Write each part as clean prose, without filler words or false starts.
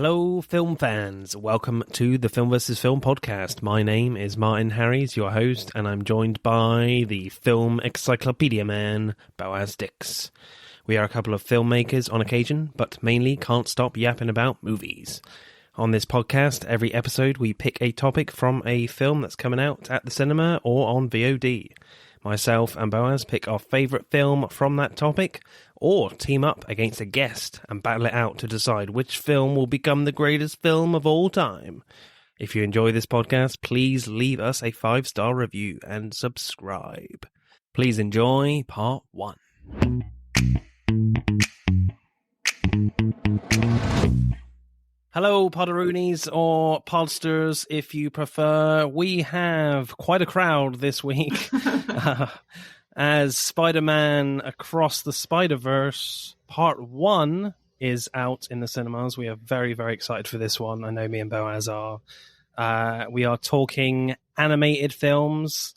Hello, film fans. Welcome to the Film vs. Film podcast. My name is Martin Harries, your host, and I'm joined by the film encyclopedia man, Boaz Dix. We are a couple of filmmakers on occasion, but mainly can't stop yapping about movies. On this podcast, every episode we pick a topic from a film that's coming out at the cinema or on VOD. Myself and Boaz pick our favourite film from that topic, or team up against a guest and battle it out to decide which film will become the greatest film of all time. If you enjoy this podcast, please leave us a 5-star review and subscribe. Please enjoy part 1. Hello, Podderoonies, or Podsters, if you prefer. We have quite a crowd this week as Spider-Man Across the Spider-Verse Part 1 is out in the cinemas. We are very, very excited for this one. I know me and Boaz are. We are talking animated films,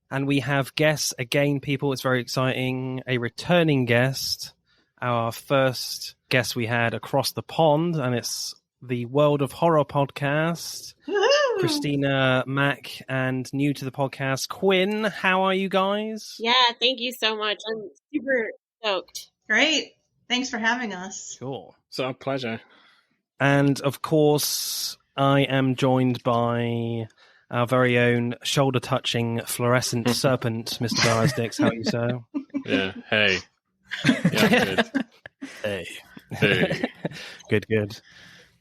and we have guests again, people. It's very exciting. A returning guest, our first guest we had across the pond, and it's the World of Horror podcast. Woo-hoo! Christina, Mac, and new to the podcast, Quinn. How are you guys? Yeah, thank you so much. I'm super stoked. Great. Thanks for having us. Cool. It's our pleasure. And of course, I am joined by our very own shoulder-touching fluorescent serpent, Mr. Boaz Dix. How are you, sir? Yeah. Hey. Yeah, good. Hey. Good.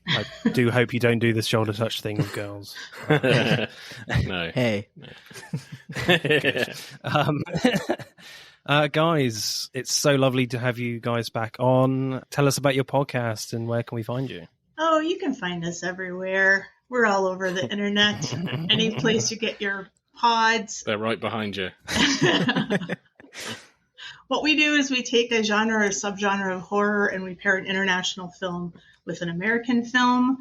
I do hope you don't do the shoulder touch thing with girls. No. Hey. Guys, it's so lovely to have you guys back on. Tell us about your podcast and where can we find you? Oh, you can find us everywhere. We're all over the internet. Any place you get your pods. They're right behind you. What we do is we take a genre or subgenre of horror and we pair an international film with an American film,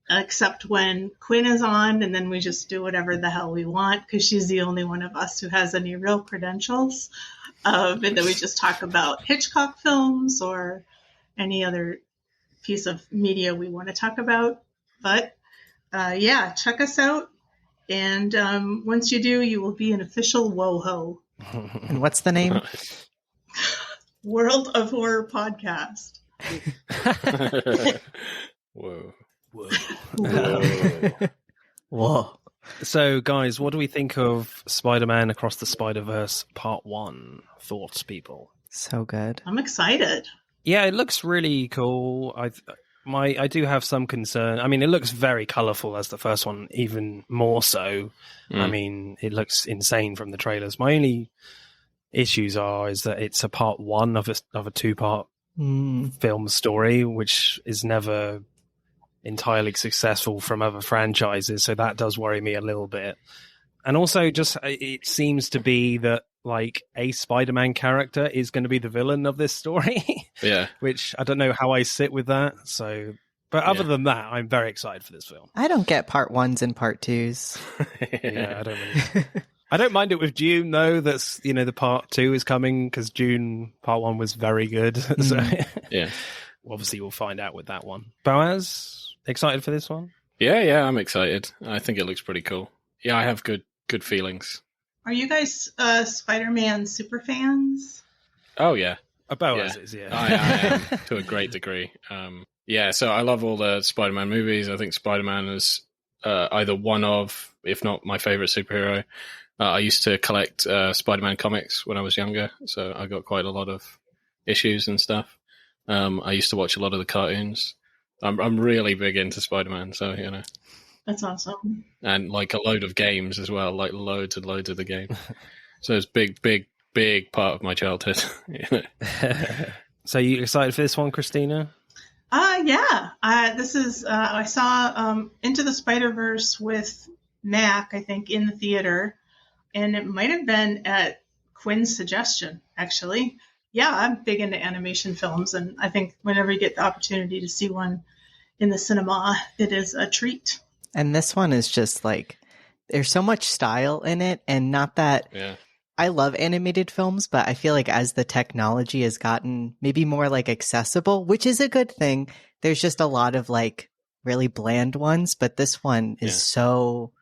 except when Quinn is on, and then we just do whatever the hell we want because she's the only one of us who has any real credentials. And then we just talk about Hitchcock films or any other piece of media we want to talk about. But yeah, check us out. And once you do, you will be an official WOHO. And what's the name? World of Horror Podcast. Whoa. Whoa. So, guys, what do we think of Spider-Man Across the Spider-Verse Part 1? Thoughts, people? So good. I'm excited. Yeah, it looks really cool. I do have some concern. I mean, it looks very colourful as the first one, even more so. I mean, it looks insane from the trailers. My only issues is that it's a part 1 of a 2-part film story, which is never entirely successful from other franchises, so that does worry me a little bit. And also, just it seems to be that like a Spider-Man character is going to be the villain of this story. Yeah. Which I don't know how I sit with that. So, but other than that, I'm very excited for this film. I don't get part 1s and part 2s. Yeah, I don't really. I don't mind it with Dune, though. That's, the part 2 is coming because Dune part 1 was very good. So, yeah. Obviously, we'll find out with that one. Boaz, excited for this one? Yeah, I'm excited. I think it looks pretty cool. Yeah, I have good feelings. Are you guys Spider-Man super fans? Oh, yeah. Boaz is, yeah. I am, to a great degree. Yeah, so I love all the Spider-Man movies. I think Spider-Man is either one of, if not my favorite superhero. I used to collect Spider-Man comics when I was younger, so I got quite a lot of issues and stuff. I used to watch a lot of the cartoons. I'm really big into Spider-Man, so, That's awesome. And like a load of games as well, like loads and loads of the game. So it's big part of my childhood. So you excited for this one, Christina? Yeah. This is I saw Into the Spider-Verse with Mac, I think, in the theater, and it might have been at Quinn's suggestion, actually. Yeah, I'm big into animation films, and I think whenever you get the opportunity to see one in the cinema, it is a treat. And this one is just like, there's so much style in it, and not that I love animated films, but I feel like as the technology has gotten maybe more like accessible, which is a good thing, there's just a lot of like really bland ones, but this one is so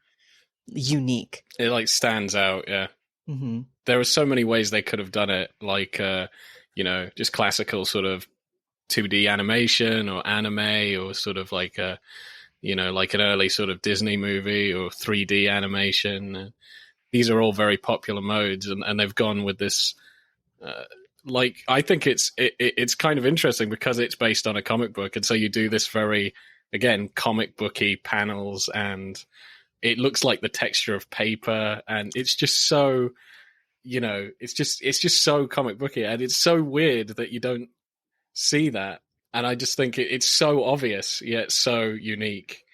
unique. It like stands out, yeah. Mm-hmm. There are so many ways they could have done it, like just classical sort of 2D animation or anime, or sort of like a like an early sort of Disney movie, or 3D animation. These are all very popular modes, and they've gone with this. I think it's kind of interesting because it's based on a comic book, and so you do this very, again, comic booky panels, and it looks like the texture of paper, and it's just so, it's just so comic booky, and it's so weird that you don't see that. And I just think it's so obvious yet so unique.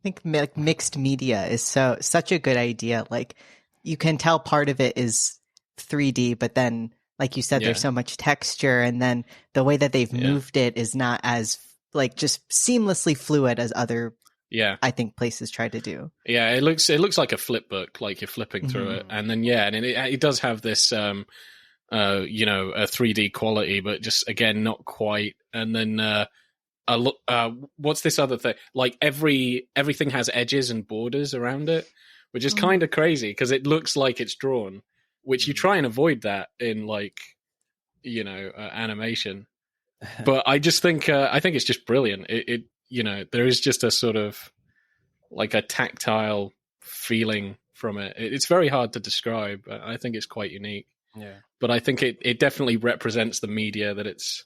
I think mixed media is such a good idea. Like, you can tell part of it is 3D, but then, like you said, there's so much texture, and then the way that they've moved it is not as like just seamlessly fluid as other I think places try to do. Yeah, it looks like a flip book, like you're flipping through it, and then and it does have this a 3D quality, but just again not quite. And then what's this other thing? Like everything has edges and borders around it, which is kind of crazy because it looks like it's drawn, which you try and avoid that in animation. But I just think it's just brilliant. It there is just a sort of like a tactile feeling from it. It's very hard to describe. I think it's quite unique. Yeah. But I think it definitely represents the media that it's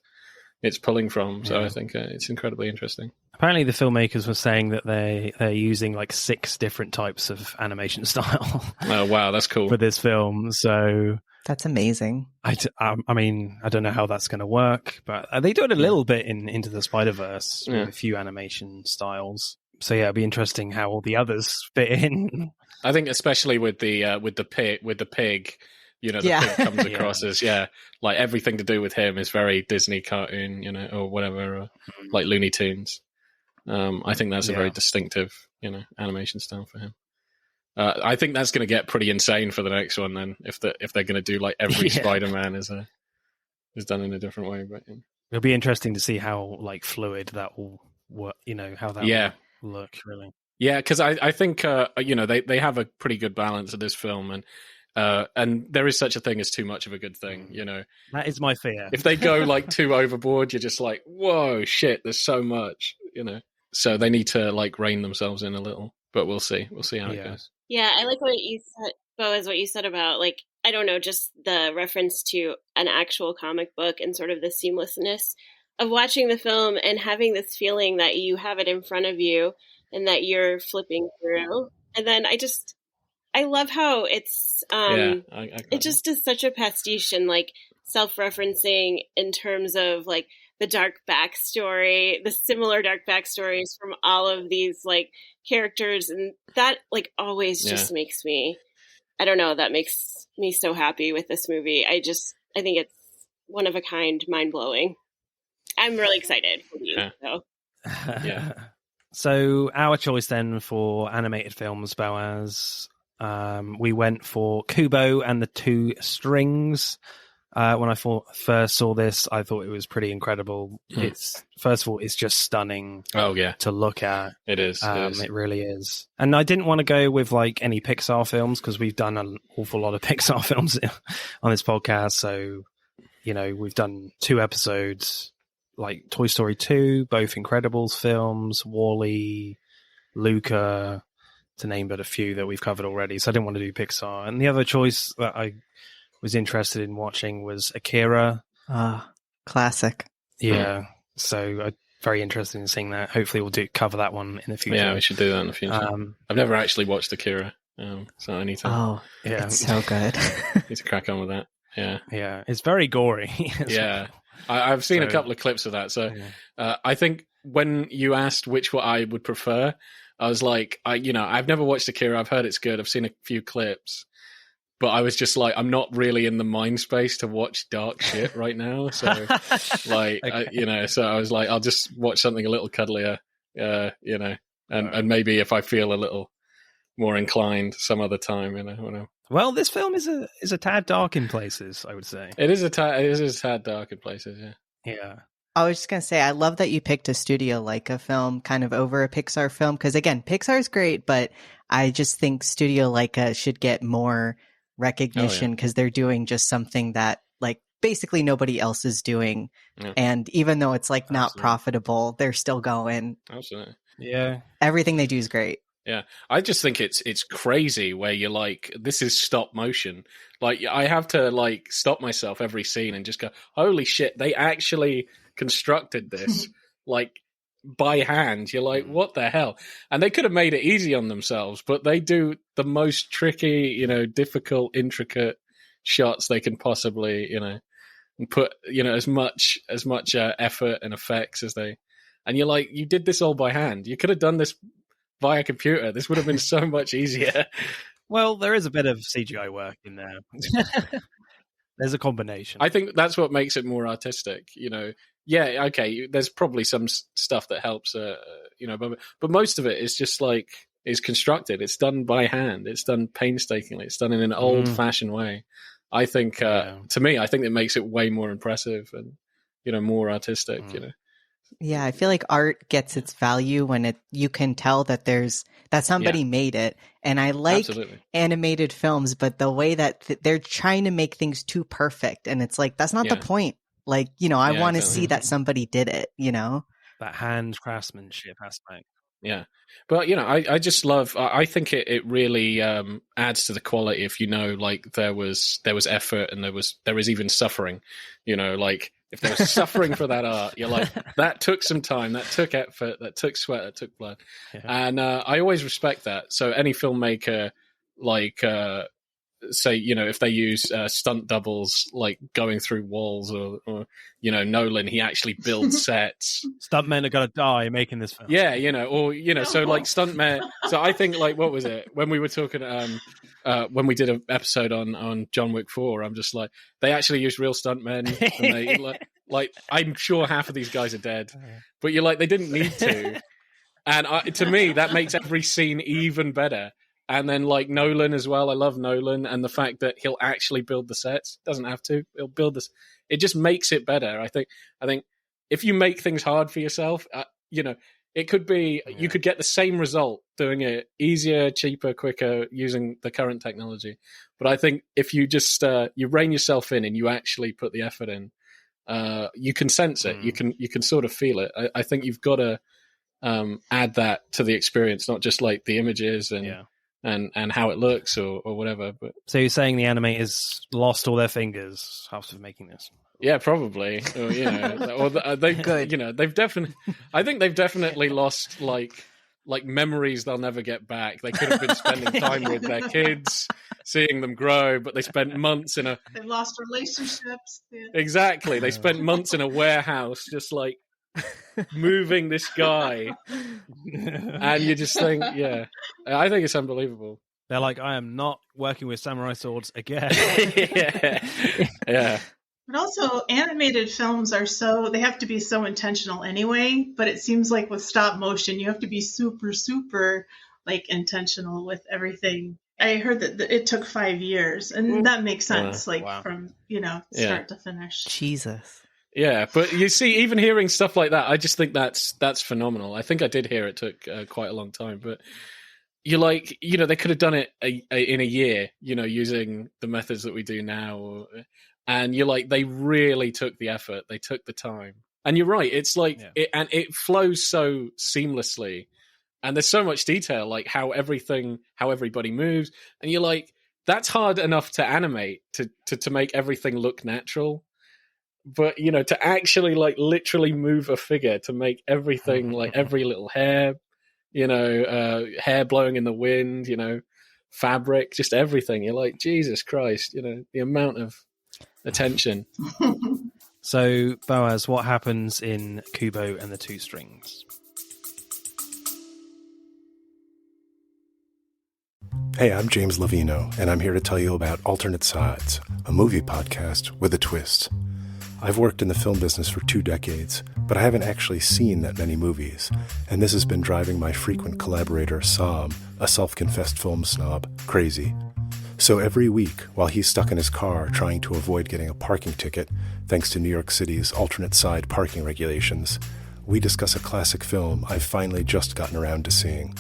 pulling from. So I think it's incredibly interesting. Apparently the filmmakers were saying that they're using like 6 different types of animation style. Oh, wow, that's cool. For this film. So that's amazing. I mean, I don't know how that's going to work, but they do it a little bit in Into the Spider-Verse with a few animation styles. So yeah, it'll be interesting how all the others fit in. I think especially with the pig, the pig comes across as like everything to do with him is very Disney cartoon, or whatever, or like Looney Tunes. I think that's a very distinctive, animation style for him. I think that's going to get pretty insane for the next one. Then, if they're going to do like every Spider-Man is done in a different way, but it'll be interesting to see how like fluid that will work. How that will look really. Yeah, because I think they have a pretty good balance of this film, and there is such a thing as too much of a good thing. That is my fear. If they go like too overboard, you're just like, whoa, shit! There's so much, So they need to like rein themselves in a little. But we'll see. We'll see how it goes. Yeah, I like what you said, Boaz, what you said about, like, I don't know, just the reference to an actual comic book and sort of the seamlessness of watching the film and having this feeling that you have it in front of you and that you're flipping through. And then I love how it's, it just is such a pastiche and like self-referencing in terms of like the dark backstory, the similar dark backstories from all of these like characters. And that like always just makes me, I don't know, that makes me so happy with this movie. I think it's one of a kind, mind blowing. I'm really excited for you. So. So our choice then for animated films, Boaz, we went for Kubo and the Two Strings. When I first saw this, I thought it was pretty incredible. It's first of all, it's just stunning. Oh yeah, to look at. It is. It really is. And I didn't want to go with like any Pixar films because we've done an awful lot of Pixar films on this podcast. So we've done 2 episodes, like Toy Story 2, both Incredibles films, WALL-E, Luca, to name but a few that we've covered already. So I didn't want to do Pixar. And the other choice that I was interested in watching was Akira. Classic. Yeah. So I'm very interested in seeing that. Hopefully we'll cover that one in the future. Yeah, we should do that in the future. I've never actually watched Akira, so I need to. Oh, yeah, it's so good. Need to crack on with that. Yeah. Yeah, it's very gory. Yeah. I've seen a couple of clips of that. So I think when you asked which one I would prefer, I was like, I've never watched Akira. I've heard it's good. I've seen a few clips. But I was just like, I'm not really in the mind space to watch dark shit right now. So, like, okay. So I was like, I'll just watch something a little cuddlier, and maybe if I feel a little more inclined some other time, whatever. Well, this film is a tad dark in places, I would say. It is a tad dark in places, yeah. Yeah. I was just going to say, I love that you picked a Studio Leica film kind of over a Pixar film. Because again, Pixar's great, but I just think Studio Leica should get more recognition because they're doing just something that like basically nobody else is doing. Yeah. And even though it's like not profitable, they're still going. Absolutely. Yeah. Everything they do is great. Yeah, I just think it's crazy where you're like, this is stop motion. Like, I have to like stop myself every scene and just go, holy shit, they actually constructed this like by hand. You're like, what the hell? And they could have made it easy on themselves, but they do the most tricky, difficult, intricate shots they can possibly, and put, as much effort and effects as they. And you're like, you did this all by hand. You could have done this via computer. This would have been so much easier. Well, there is a bit of CGI work in there. There's a combination. I think that's what makes it more artistic. Yeah, okay. There's probably some stuff that helps, but most of it is just like is constructed. It's done by hand. It's done painstakingly. It's done in an old-fashioned way. I think, to me, I think it makes it way more impressive and more artistic. Yeah, I feel like art gets its value when you can tell that that somebody made it. And I like animated films, but the way that they're trying to make things too perfect, and it's like that's not the point. Like, I want to see that somebody did it, That hand craftsmanship aspect. Yeah. But, I just love, I think it really adds to the quality if like there was effort and there is even suffering, like if there was suffering for that art, you're like, that took some time, that took effort, that took sweat, that took blood. Yeah. And I always respect that. So any filmmaker, like, say, if they use stunt doubles, like going through walls or Nolan, he actually builds sets. Stuntmen are going to die making this film. Yeah, so like stuntmen. So I think like, what was it? When we were talking, when we did an episode on John Wick 4, I'm just like, they actually used real stuntmen. And they, like, I'm sure half of these guys are dead, but you're like, they didn't need to. And to me, that makes every scene even better. And then like Nolan as well. I love Nolan and the fact that he'll actually build the sets. Doesn't have to. He'll build this. It just makes it better. I think if you make things hard for yourself, it could be you could get the same result doing it easier, cheaper, quicker using the current technology. But I think if you just you rein yourself in and you actually put the effort in, you can sense it. You can sort of feel it. I think you've got to add that to the experience, not just like the images and how it looks or whatever. But so you're saying the animators lost all their fingers after making this? Yeah, probably. Or, they've they've definitely. I think they've definitely lost like memories they'll never get back. They could have been spending time with their kids, seeing them grow, but they spent months in a. They've lost relationships. Yeah. Exactly, they spent months in a warehouse, just like moving this guy, and you just think, I think it's unbelievable. They're like, I am not working with samurai swords again. yeah. But also, animated films they have to be so intentional anyway, but it seems like with stop motion, you have to be super, super, like, intentional with everything. I heard that it took 5 years, and that makes sense, from, start to finish. Jesus. Yeah, but you see, even hearing stuff like that, I just think that's phenomenal. I think I did hear it took quite a long time, but you're like, they could have done it in a year, using the methods that we do now. And you're like, they really took the effort. They took the time. And you're right. It's like, it flows so seamlessly. And there's so much detail, like how everybody moves. And you're like, that's hard enough to animate, to make everything look natural. But, to actually like literally move a figure to make everything, like every little hair, hair blowing in the wind, fabric, just everything. You're like, Jesus Christ, the amount of attention. So, Boaz, what happens in Kubo and the Two Strings? Hey, I'm James Lovino, and I'm here to tell you about Alternate Sides, a movie podcast with a twist. I've worked in the film business for 2 decades, but I haven't actually seen that many movies, and this has been driving my frequent collaborator, Sam, a self-confessed film snob, crazy. So every week, while he's stuck in his car trying to avoid getting a parking ticket, thanks to New York City's alternate side parking regulations, we discuss a classic film I've finally just gotten around to seeing.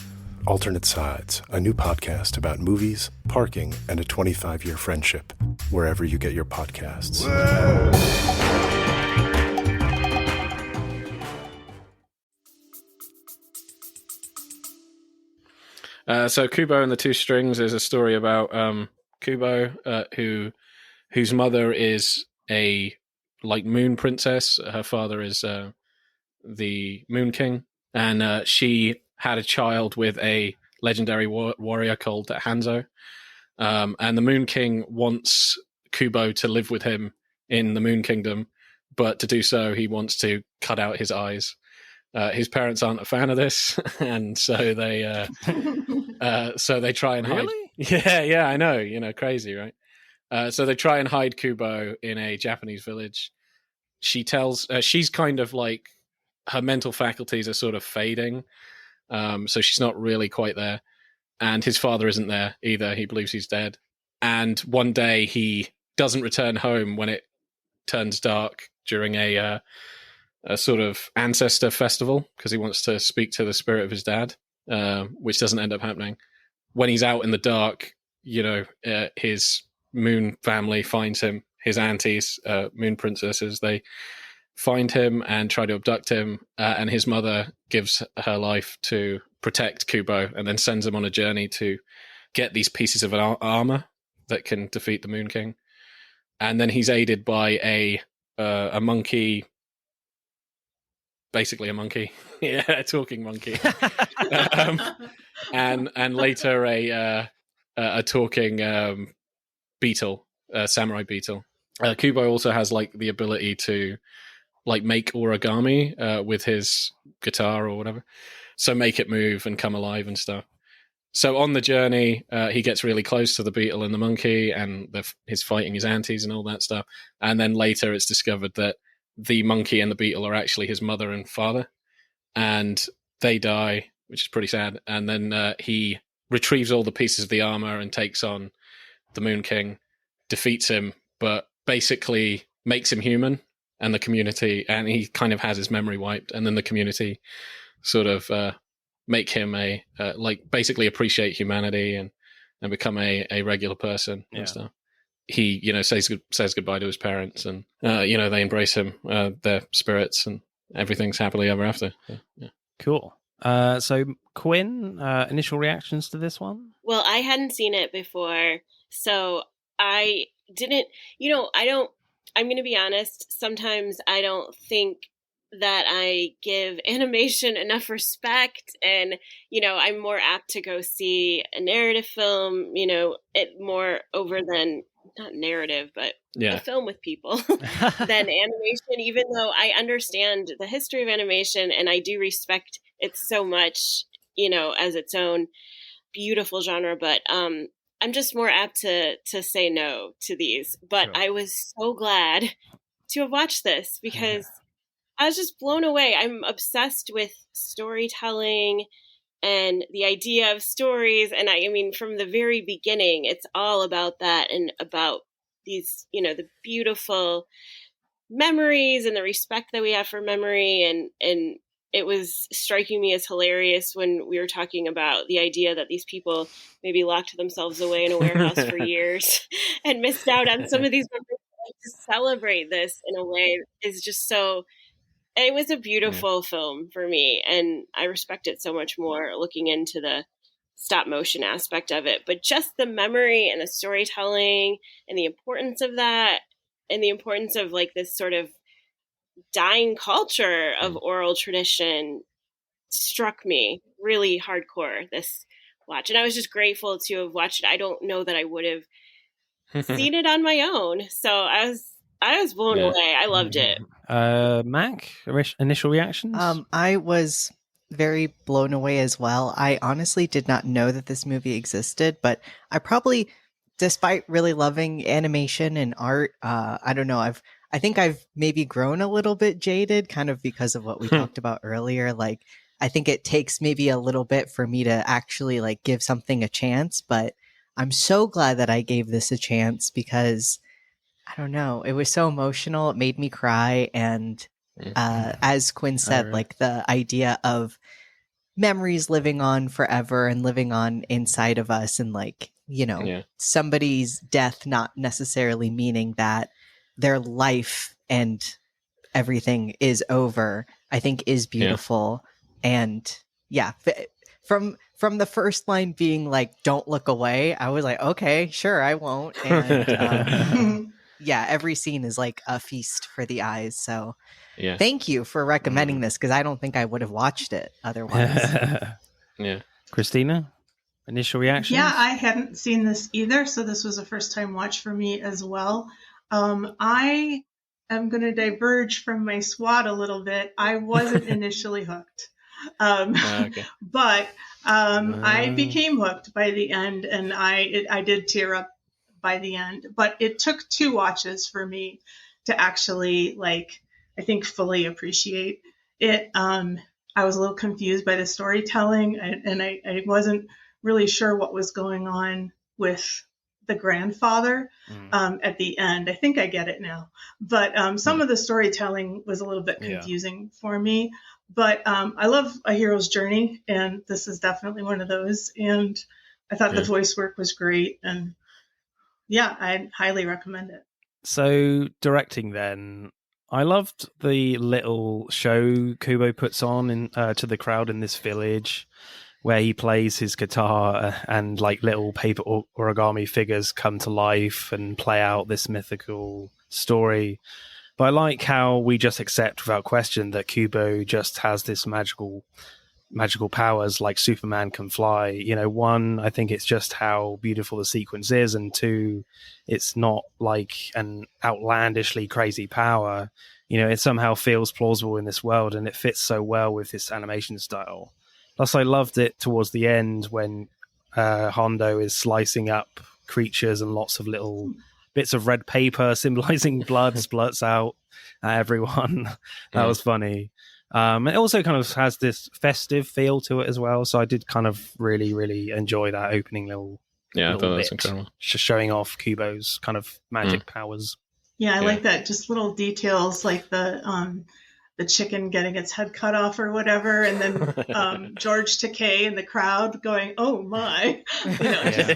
Alternate Sides, a new podcast about movies, parking, and a 25-year friendship, wherever you get your podcasts. So Kubo and the Two Strings is a story about Kubo, whose mother is a moon princess. Her father is the Moon King, and she had a child with a legendary warrior called Hanzo. And the Moon King wants Kubo to live with him in the Moon Kingdom, but to do so, he wants to cut out his eyes. His parents aren't a fan of this, and so they try and hide. Really? Yeah, I know, crazy, right? So they try and hide Kubo in a Japanese village. She tells, she's kind of like, her mental faculties are sort of fading, so she's not really quite there. And his father isn't there either. He believes he's dead. And one day he doesn't return home when it turns dark during a sort of ancestor festival, because he wants to speak to the spirit of his dad, which doesn't end up happening. When he's out in the dark, his moon family finds him. His aunties, moon princesses, they find him and try to abduct him, and his mother gives her life to protect Kubo and then sends him on a journey to get these pieces of armor that can defeat the Moon King. And then he's aided by a monkey, basically a monkey, yeah, a talking monkey, and later a talking beetle, a samurai beetle. Kubo also has the ability to make origami with his guitar or whatever, so make it move and come alive and stuff. So on the journey, he gets really close to the beetle and the monkey, and he's fighting his aunties and all that stuff. And then later it's discovered that the monkey and the beetle are actually his mother and father, and they die, which is pretty sad. And then he retrieves all the pieces of the armor and takes on the Moon King, defeats him, but basically makes him human, and the community, and he kind of has his memory wiped, and then the community sort of make him basically appreciate humanity and become a regular person and stuff. He, says goodbye to his parents, and they embrace him, their spirits, and everything's happily ever after. Yeah. Cool. So Quinn, initial reactions to this one? Well, I hadn't seen it before, so I didn't. I'm going to be honest. Sometimes I don't think that I give animation enough respect, and I'm more apt to go see a narrative film, it more over than, not narrative, but a film with people than animation, even though I understand the history of animation and I do respect it so much, as its own beautiful genre, but I'm just more apt to say no to these. But sure. I was so glad to have watched this because I was just blown away. I'm obsessed with storytelling and the idea of stories. And I mean, from the very beginning, it's all about that and about these, the beautiful memories and the respect that we have for memory. And it was striking me as hilarious when we were talking about the idea that these people maybe locked themselves away in a warehouse for years and missed out on some of these memories. To celebrate this in a way is just so... It was a beautiful film for me, and I respect it so much more looking into the stop motion aspect of it. But just the memory and the storytelling and the importance of that, and the importance of this sort of dying culture of oral tradition struck me really hardcore this watch. And I was just grateful to have watched it. I don't know that I would have seen it on my own. So I was blown away. I loved it. Mac, initial reactions? I was very blown away as well. I honestly did not know that this movie existed, but I probably, despite really loving animation and art, I don't know, I think I've maybe grown a little bit jaded kind of because of what we talked about earlier. I think it takes maybe a little bit for me to actually give something a chance, but I'm so glad that I gave this a chance because I don't know, it was so emotional. It made me cry. And as Quinn said, like the idea of memories living on forever and living on inside of us, and like, you know, somebody's death not necessarily meaning that their life and everything is over, I think is beautiful. And from the first line being like, don't look away, I was like, okay, sure, I won't. And every scene is like a feast for the eyes. So thank you for recommending this, because I don't think I would have watched it otherwise. Christina, initial reactions? Yeah, I hadn't seen this either, so this was a first time watch for me as well. I am going to diverge from my SWAT a little bit. I wasn't initially hooked. But I became hooked by the end, and I did tear up by the end. But it took 2 watches for me to actually, like, I think fully appreciate it. I was a little confused by the storytelling, and I wasn't really sure what was going on with the grandfather at the end. I think I get it now. But some of the storytelling was a little bit confusing for me. But I love A Hero's Journey, and this is definitely one of those. And I thought the voice work was great. And I'd highly recommend it. So directing then, I loved the little show Kubo puts on to the crowd in this village, where he plays his guitar and like little paper origami figures come to life and play out this mythical story. But I like how we just accept without question that Kubo just has this magical powers, like Superman can fly. You know, 1, I think it's just how beautiful the sequence is, and 2, it's not like an outlandishly crazy power. You know, it somehow feels plausible in this world, and it fits so well with this animation style. Plus, I loved it towards the end when Hondo is slicing up creatures and lots of little bits of red paper symbolizing blood splurts out at everyone. That was funny. It also kind of has this festive feel to it as well. So I did kind of really, really enjoy that opening little I thought that was incredible. Just showing off Kubo's kind of magic powers. Yeah, I like that. Just little details like the chicken getting its head cut off or whatever, and then George Takei in the crowd going, "Oh my!" Just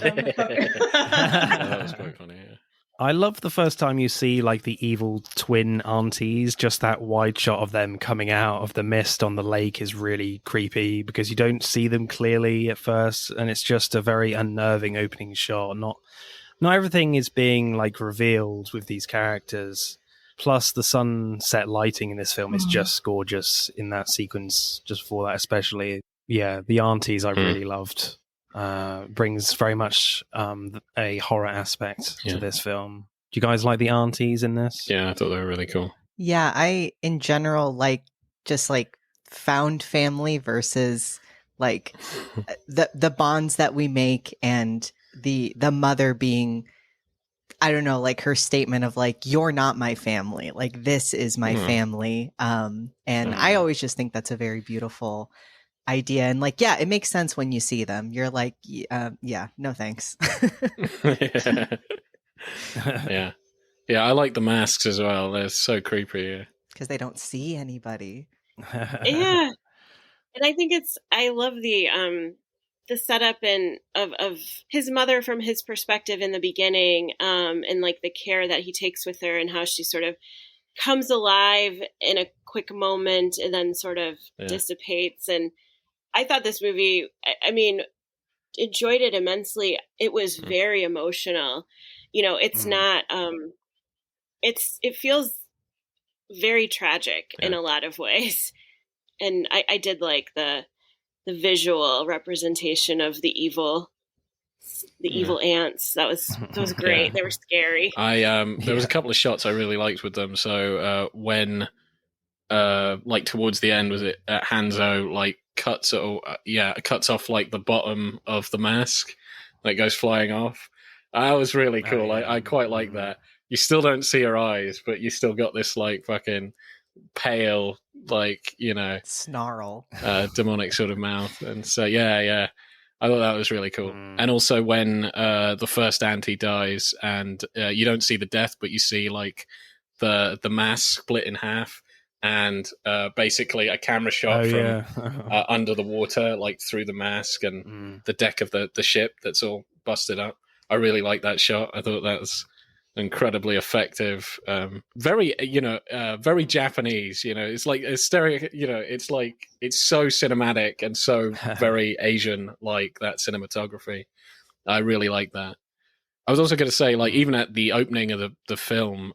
down the cover. That was quite funny. Yeah. I love the first time you see like the evil twin aunties, just that wide shot of them coming out of the mist on the lake is really creepy because you don't see them clearly at first, and it's just a very unnerving opening shot. Not everything is being like revealed with these characters. Plus the sunset lighting in this film is just gorgeous in that sequence, just for that especially. Yeah, the aunties I really loved. Brings very much a horror aspect to this film. Do you guys like the aunties in this? Yeah, I thought they were really cool. Yeah, I in general like just like found family versus like the bonds that we make, and the mother being, I don't know, like her statement of like, you're not my family, like this is my family. And I always just think that's a very beautiful idea, and like it makes sense when you see them. You're like no thanks. I like the masks as well. They're so creepy because they don't see anybody. And I think I love the setup of his mother from his perspective in the beginning, and like the care that he takes with her and how she sort of comes alive in a quick moment and then sort of dissipates. And I thought this movie, I mean, enjoyed it immensely. It was very emotional. You know, it's not, it feels very tragic in a lot of ways. And I did like the visual representation of the evil ants. That was great. They were scary. There was a couple of shots I really liked with them. So when like towards the end, was it Hanzo like cuts off like the bottom of the mask that goes flying off. That was really cool. I quite like that. You still don't see her eyes, but you still got this like fucking pale, like, you know, snarl, demonic sort of mouth. And so yeah, I thought that was really cool. And also when the first auntie dies and you don't see the death, but you see like the mask split in half and basically a camera shot from under the water, like through the mask and the deck of the ship that's all busted up. I really like that shot. I thought that was incredibly effective. Very, very Japanese. It's like a stereo. It's like it's so cinematic and so very Asian, like that cinematography. I really like that. I was also going to say, like, even at the opening of the film,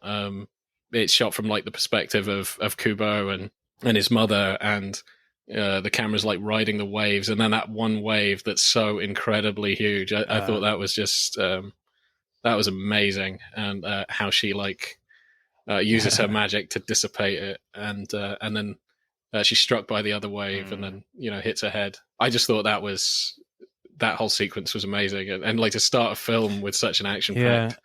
it's shot from like the perspective of Kubo and his mother, and the camera's like riding the waves, and then that one wave that's so incredibly huge. I thought that was just that was amazing, and how she like uses her magic to dissipate it, and then she's struck by the other wave, and then hits her head. I just thought that whole sequence was amazing, and like to start a film with such an action packed,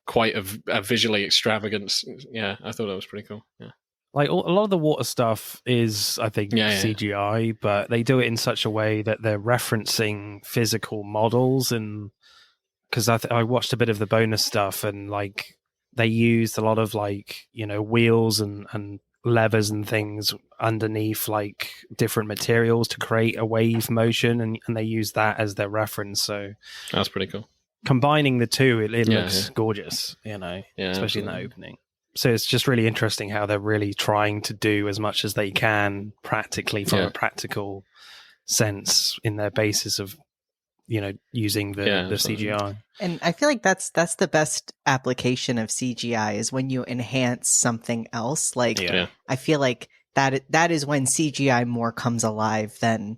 quite a visually extravagant. Yeah, I thought that was pretty cool. Yeah. Like a lot of the water stuff is, I think, CGI, but they do it in such a way that they're referencing physical models. And because I watched a bit of the bonus stuff, and like they used a lot of like wheels and levers and things underneath like different materials to create a wave motion, and they use that as their reference. So that's pretty cool. Combining the two, it looks gorgeous, especially absolutely. In the opening. So it's just really interesting how they're really trying to do as much as they can practically from a practical sense in their basis of, using the CGI. And I feel like that's the best application of CGI is when you enhance something else. Like, I feel like that is when CGI more comes alive than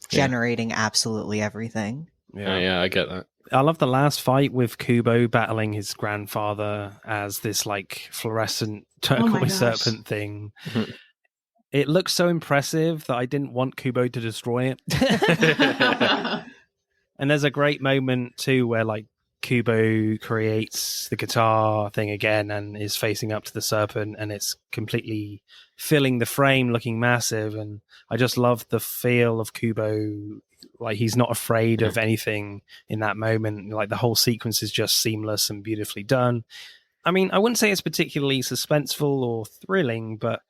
generating absolutely everything. Yeah, I get that. I love the last fight with Kubo battling his grandfather as this like fluorescent turquoise serpent thing. It looks so impressive that I didn't want Kubo to destroy it. And there's a great moment too where like Kubo creates the guitar thing again and is facing up to the serpent, and it's completely filling the frame, looking massive. And I just love the feel of Kubo. Like he's not afraid of anything in that moment. Like the whole sequence is just seamless and beautifully done. I mean, I wouldn't say it's particularly suspenseful or thrilling, but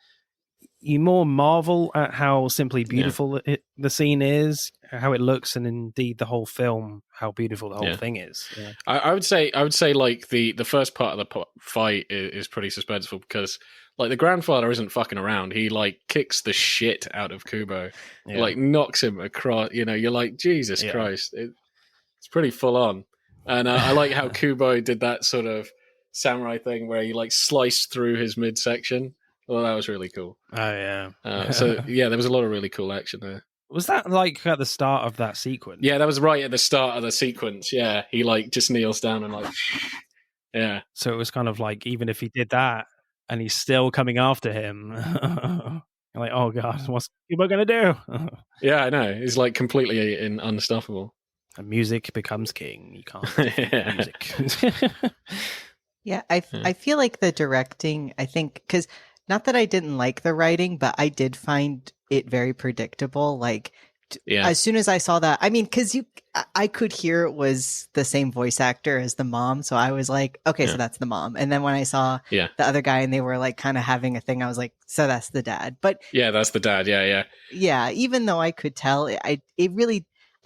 you more marvel at how simply beautiful the scene is, how it looks, and indeed the whole film, how beautiful the whole thing is. Yeah. I would say like the first part of the fight is pretty suspenseful because like the grandfather isn't fucking around. He like kicks the shit out of Kubo, like knocks him across. You're like, Jesus Christ, it's pretty full on. And I like how Kubo did that sort of samurai thing where he like sliced through his midsection. Well, that was really cool. Oh, yeah. So, there was a lot of really cool action there. Was that, like, at the start of that sequence? Yeah, that was right at the start of the sequence, yeah. He, like, just kneels down and, like, yeah. So it was kind of like, even if he did that, and he's still coming after him, you're like, oh, God, what's Kubo going to do? Yeah, I know. He's, like, completely unstoppable. And music becomes king. You can't music. Yeah, I feel like the directing, I think, because... Not that I didn't like the writing, but I did find it very predictable. Like, as soon as I saw that, I mean, because I could hear it was the same voice actor as the mom. So I was like, okay, so that's the mom. And then when I saw the other guy and they were like kind of having a thing, I was like, so that's the dad. But yeah, that's the dad. Yeah. Yeah. Even though I could tell, I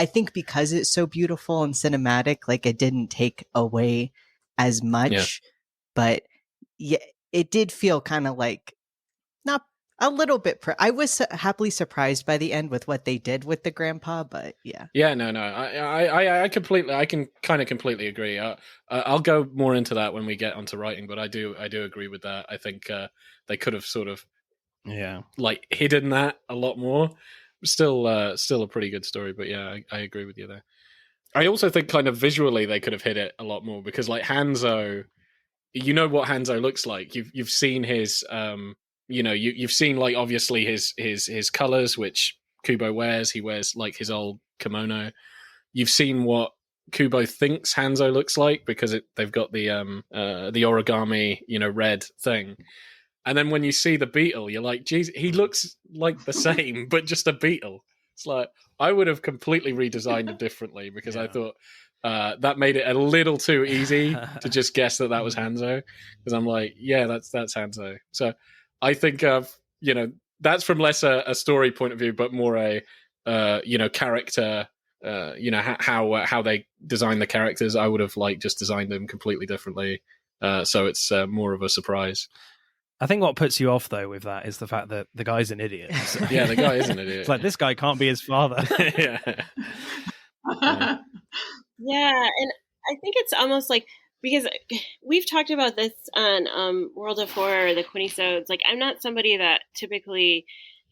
think because it's so beautiful and cinematic, like it didn't take away as much, but yeah. It did feel kind of like not a little bit. I was happily surprised by the end with what they did with the grandpa, but yeah. Yeah, no. I can kind of completely agree. I'll go more into that when we get onto writing, but I do agree with that. I think they could have sort of like hidden that a lot more. Still a pretty good story, but yeah, I agree with you there. I also think kind of visually they could have hid it a lot more because like Hanzo. You know what Hanzo looks like. You've seen his, you've seen like obviously his colors, which Kubo wears. He wears like his old kimono. You've seen what Kubo thinks Hanzo looks like because they've got the origami, red thing. And then when you see the beetle, you're like, geez, he looks like the same, but just a beetle. It's like I would have completely redesigned him differently because I thought that made it a little too easy to just guess that was Hanzo. Because I'm like, yeah, that's Hanzo. So I think that's from less a story point of view, but more a character. How they design the characters. I would have just designed them completely differently. So it's more of a surprise. I think what puts you off, though, with that is the fact that the guy's an idiot. So. Yeah, the guy is an idiot. It's like, this guy can't be his father. Yeah. Yeah, and I think it's almost like, because we've talked about this on World of Horror, the Quinnisodes. Like, I'm not somebody that typically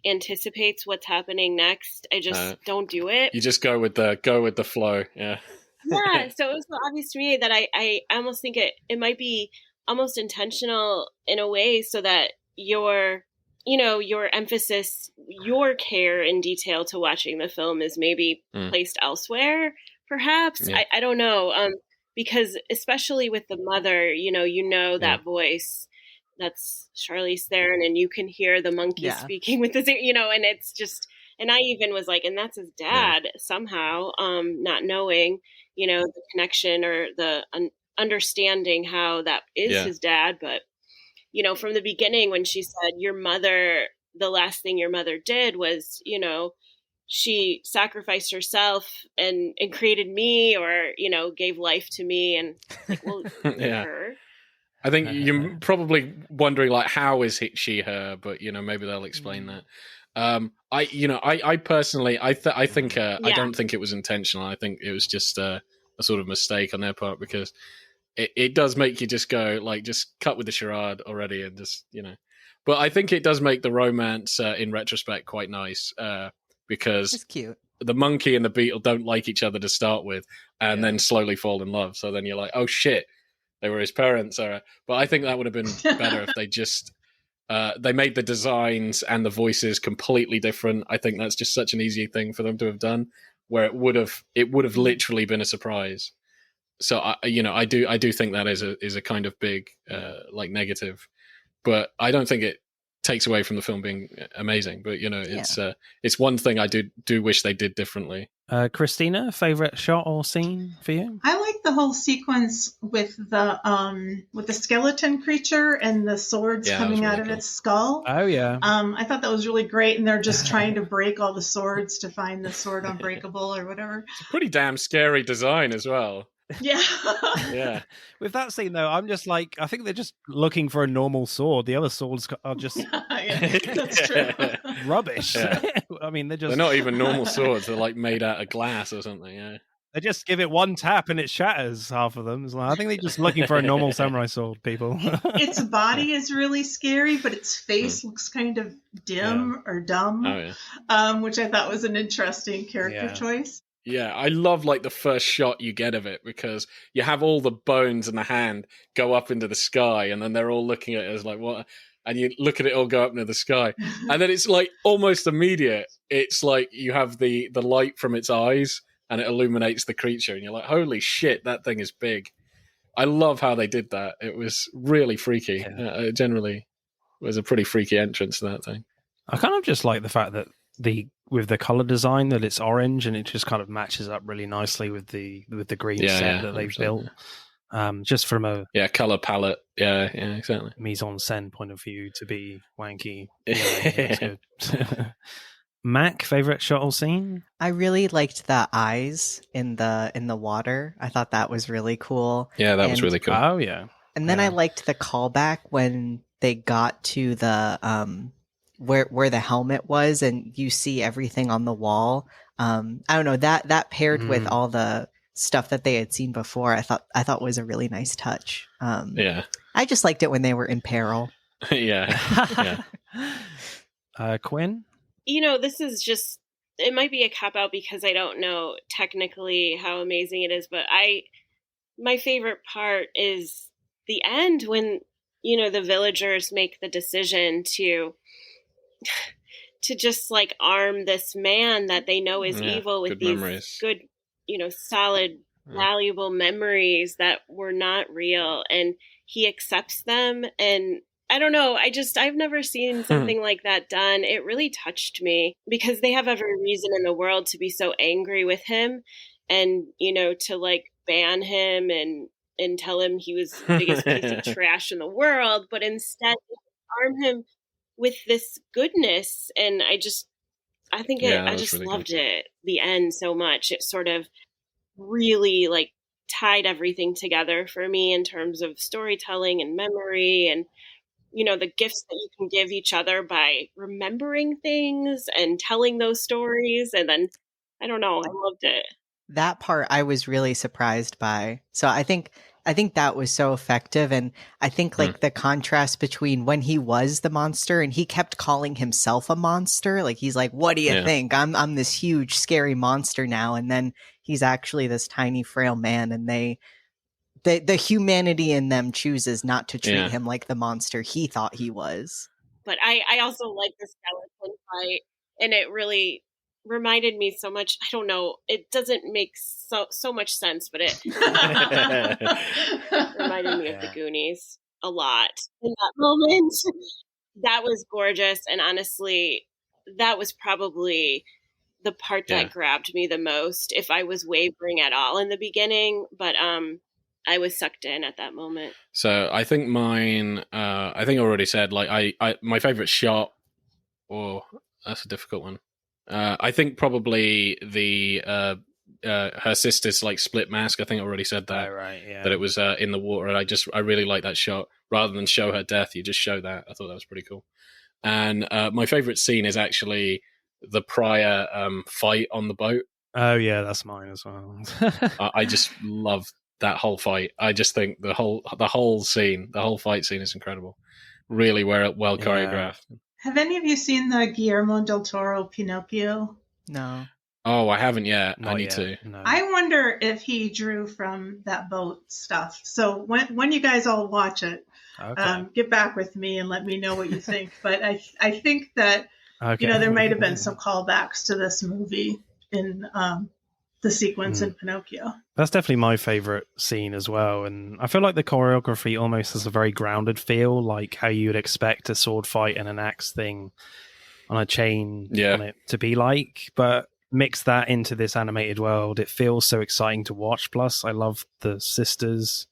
anticipates what's happening next. I just don't do it. You just go with the flow. Yeah. Yeah, so it was so obvious to me that I almost think it might be almost intentional in a way, so that your emphasis, your care and detail to watching the film is maybe placed elsewhere, perhaps. Yeah. I don't know, because especially with the mother, that voice, that's Charlize Theron, and you can hear the monkey speaking with this, and it's just, and I even was like, and that's his dad somehow, not knowing, the connection or the understanding how that is his dad. But, from the beginning, when she said, the last thing your mother did was, she sacrificed herself and created me, or, gave life to me, and like, well, her. I think you're probably wondering, how is she her? But maybe they'll explain that. I personally, I think I don't think it was intentional. I think it was just a sort of mistake on their part, because it does make you just go just cut with the charade already, and just But I think it does make the romance in retrospect quite nice, because it's cute. The monkey and the beetle don't like each other to start with, and then slowly fall in love. So then you're like, oh shit, they were his parents. But I think that would have been better if they just they made the designs and the voices completely different. I think that's just such an easy thing for them to have done, where it would have literally been a surprise. So I do think that is a kind of big negative, but I don't think it takes away from the film being amazing. But it's one thing I do wish they did differently. Christina, favorite shot or scene for you? I like the whole sequence with the skeleton creature and the swords coming out of its skull. Oh yeah. I thought that was really great, and they're just trying to break all the swords to find the sword unbreakable or whatever. It's a pretty damn scary design as well. Yeah. Yeah. With that scene though, I'm just like, I think they're just looking for a normal sword. The other swords are just that's true. Rubbish. Yeah. I mean, they're not even normal swords. They're made out of glass or something. Yeah. They just give it one tap and it shatters half of them. I think they're just looking for a normal samurai sword, people. Its body is really scary, but its face looks kind of dim or dumb, which I thought was an interesting character choice. Yeah, I love the first shot you get of it, because you have all the bones and the hand go up into the sky, and then they're all looking at it as what, and you look at it all go up into the sky, and then it's almost immediate. It's you have the light from its eyes, and it illuminates the creature, and you're like, holy shit, that thing is big. I love how they did that. It was really freaky. It generally was a pretty freaky entrance to that thing. I kind of just like the fact that with the color design, that it's orange, and it just kind of matches up really nicely with the green set that they've built. Just from a color palette, exactly, mise en scène point of view, to be wanky. That's good. Mac, favorite shot or scene? I really liked the eyes in the water. I thought that was really cool. Yeah, that was really cool. Oh yeah. And then I liked the callback when they got to the where the helmet was, and you see everything on the wall. I don't know, that paired with all the stuff that they had seen before, I thought was a really nice touch. I just liked it when they were in peril. Yeah. Quinn? This is just, it might be a cop-out because I don't know technically how amazing it is, but my favorite part is the end when, the villagers make the decision to just arm this man that they know is evil with these memories. Good, solid, valuable memories that were not real, and he accepts them, and I don't know. I've never seen something like that done. It really touched me because they have every reason in the world to be so angry with him and, to like ban him and tell him he was the biggest piece of trash in the world. But instead, arm him with this goodness. And I just really loved it. The end so much. It sort of really like tied everything together for me in terms of storytelling and memory and the gifts that you can give each other by remembering things and telling those stories. And then I don't know, I loved it. That part I was really surprised by. So I think that was so effective. And I think like the contrast between when he was the monster and he kept calling himself a monster, like he's like, what do you think? I'm this huge, scary monster now. And then he's actually this tiny, frail man. And the humanity in them chooses not to treat him like the monster he thought he was. But I also like the skeleton fight, and it really reminded me so much. I don't know, it doesn't make so much sense, but it reminded me of the Goonies a lot in that moment. That was gorgeous, and honestly, that was probably the part that grabbed me the most, if I was wavering at all in the beginning. But I was sucked in at that moment. So I think mine, I think I already said, like, my favorite shot, that's a difficult one. I think probably the her sister's like split mask. I think I already said that. Oh, right, yeah. That it was in the water. And I really like that shot. Rather than show her death, you just show that. I thought that was pretty cool. And my favorite scene is actually the prior fight on the boat. Oh yeah, that's mine as well. I just love that whole fight. I just think the whole fight scene is incredible. Really well choreographed. Have any of you seen the Guillermo del Toro Pinocchio? No. Oh, I haven't yet. Not I need yet, to. no. I wonder if he drew from that boat stuff. So when you guys all watch it, get back with me and let me know what you think. But I think that there might have been some callbacks to this movie in the sequence in Pinocchio. That's definitely my favorite scene as well. And I feel like the choreography almost has a very grounded feel, like how you would expect a sword fight and an axe thing on a chain on it to be like. But mix that into this animated world, it feels so exciting to watch. Plus, I love the sisters'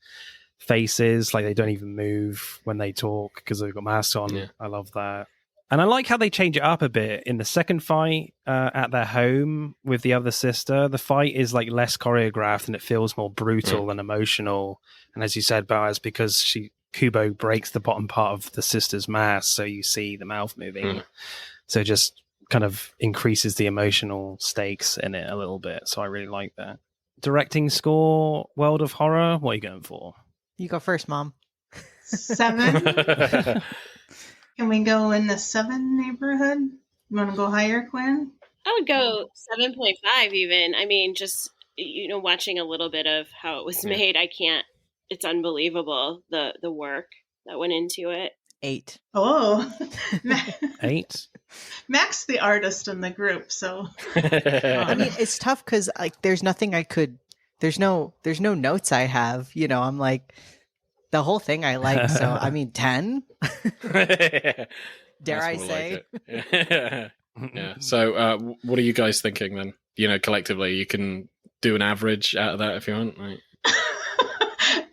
faces. Like, they don't even move when they talk because they've got masks on. Yeah. I love that. And I like how they change it up a bit. In the second fight at their home with the other sister, the fight is like less choreographed and it feels more brutal and emotional. And as you said, Boaz, because Kubo breaks the bottom part of the sister's mask, so you see the mouth moving. So it just kind of increases the emotional stakes in it a little bit. So I really like that. Directing score, World of Horror, what are you going for? You go first, Mom. 7. Can we go in the 7 neighborhood? You want to go higher, Quinn? I would go 7.5 even. I mean, just, watching a little bit of how it was made, I can't, it's unbelievable, the work that went into it. 8. Oh. 8? Mac's the artist in the group, so. I mean, it's tough because like there's nothing there's no notes I have. I'm like, the whole thing I like, so I mean 10. Dare I say? Like yeah. So what are you guys thinking then? Collectively, you can do an average out of that if you want. Right?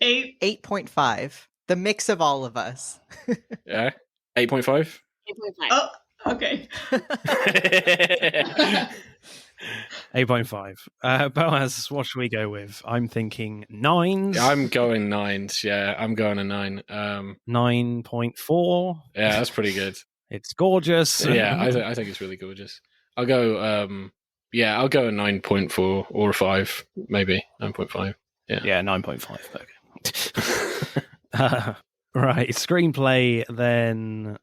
8. 8.5. The mix of all of us. Yeah. 8.5? 8.5. Oh, okay. 8.5. Boaz, what should we go with? I'm thinking 9s. I'm going 9s. Yeah, I'm going a 9. 9.4. Yeah, that's pretty good. It's gorgeous. Yeah, I think it's really gorgeous. I'll go. I'll go a 9.4 or a 5, maybe 9.5. Yeah, 9.5. Okay. Right, screenplay then.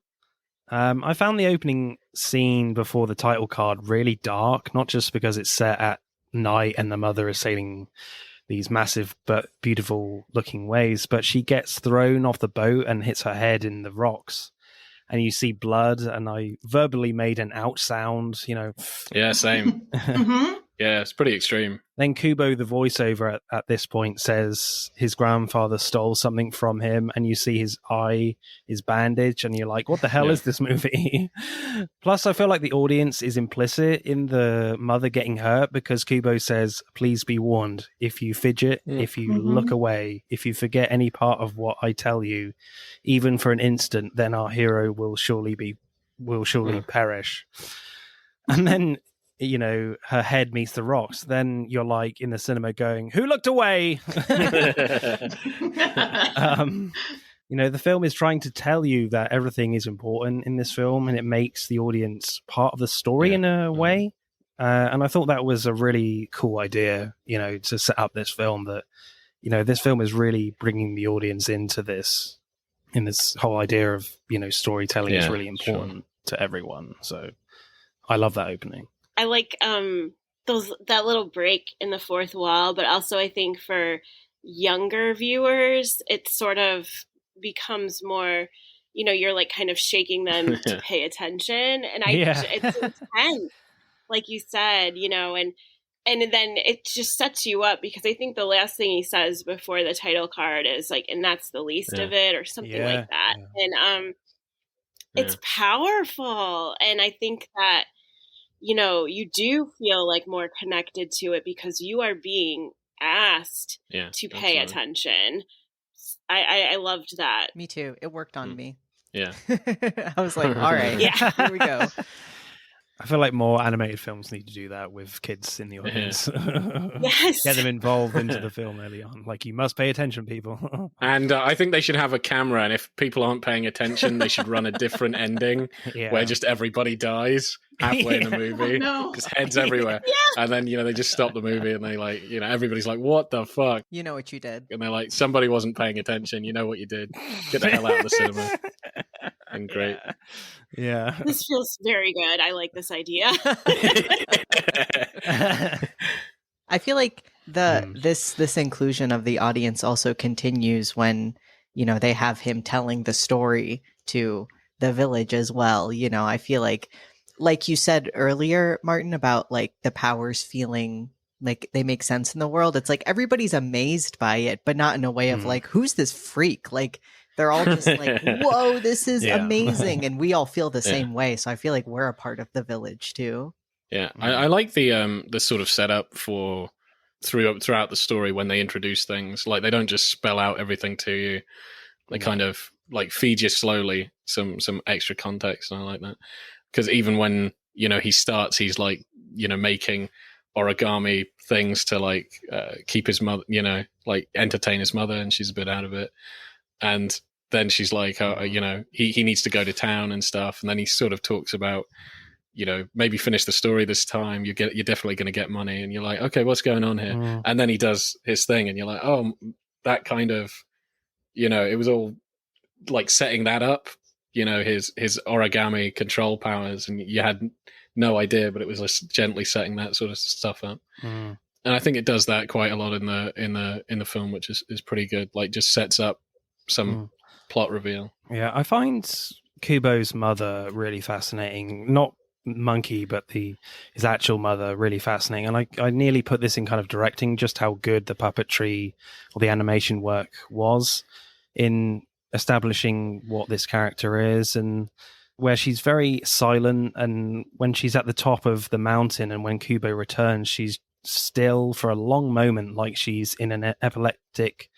I found the opening scene before the title card really dark, not just because it's set at night and the mother is sailing these massive but beautiful looking waves, but she gets thrown off the boat and hits her head in the rocks. And you see blood, and I verbally made an out sound, Yeah, same. Mm-hmm. Yeah, it's pretty extreme. Then Kubo, the voiceover at this point, says his grandfather stole something from him, and you see his eye is bandaged, and you're like, what the hell is this movie? Plus, I feel like the audience is implicit in the mother getting hurt, because Kubo says, please be warned, if you fidget, if you look away, if you forget any part of what I tell you, even for an instant, then our hero will surely perish. And then, you know, her head meets the rocks. Then you're like in the cinema going, who looked away? You know, the film is trying to tell you that everything is important in this film, and it makes the audience part of the story in a way. And I thought that was a really cool idea, you know, to set up this film, that, you know, this film is really bringing the audience into this, in this whole idea of, you know, storytelling is really important to everyone. So I love that opening. I like that little break in the fourth wall, but also I think for younger viewers, it sort of becomes more, you know, you're like kind of shaking them to pay attention, and it's intense, like you said, you know, and then it just sets you up, because I think the last thing he says before the title card is like, and that's the least of it, or something like that, and it's powerful, and I think that, you know, you do feel like more connected to it because you are being asked to pay attention. I loved that. Me too. It worked on me. Yeah. I was like, all right, here we go. I feel like more animated films need to do that with kids in the audience. Yes. Get them involved into the film early on. Like, you must pay attention, people. And I think they should have a camera, and if people aren't paying attention, they should run a different ending where just everybody dies halfway in the movie. Just heads everywhere. And then, you know, they just stop the movie, and they like, you know, everybody's like, what the fuck? You know what you did. And they're like, somebody wasn't paying attention. You know what you did. Get the hell out of the cinema. And great. Yeah. This feels very good. I like this idea. I feel like this inclusion of the audience also continues when, you know, they have him telling the story to the village as well. You know, I feel like you said earlier, Martin, about like the powers feeling like they make sense in the world. It's like everybody's amazed by it, but not in a way of like, who's this freak? Like, they're all just like, whoa, this is amazing. And we all feel the same way. So I feel like we're a part of the village too. Yeah. I like the sort of setup for throughout the story when they introduce things. Like, they don't just spell out everything to you. They kind of like feed you slowly some extra context. And I like that. Because even when, you know, he starts, he's like, you know, making origami things to like keep his mother, you know, like entertain his mother, and she's a bit out of it. And then she's like, you know, he needs to go to town and stuff. And then he sort of talks about, you know, maybe finish the story this time. You're definitely going to get money. And you're like, okay, what's going on here? And then he does his thing, and you're like, oh, that kind of, you know, it was all like setting that up, you know, his origami control powers, and you had no idea, but it was just gently setting that sort of stuff up. And I think it does that quite a lot in the film, which is pretty good. Like, just sets up some plot reveal. Yeah, I find Kubo's mother really fascinating. Not Monkey, but his actual mother really fascinating. And I nearly put this in kind of directing just how good the puppetry or the animation work was in establishing what this character is, and where she's very silent, and when she's at the top of the mountain and when Kubo returns, she's still for a long moment, like she's in an epileptic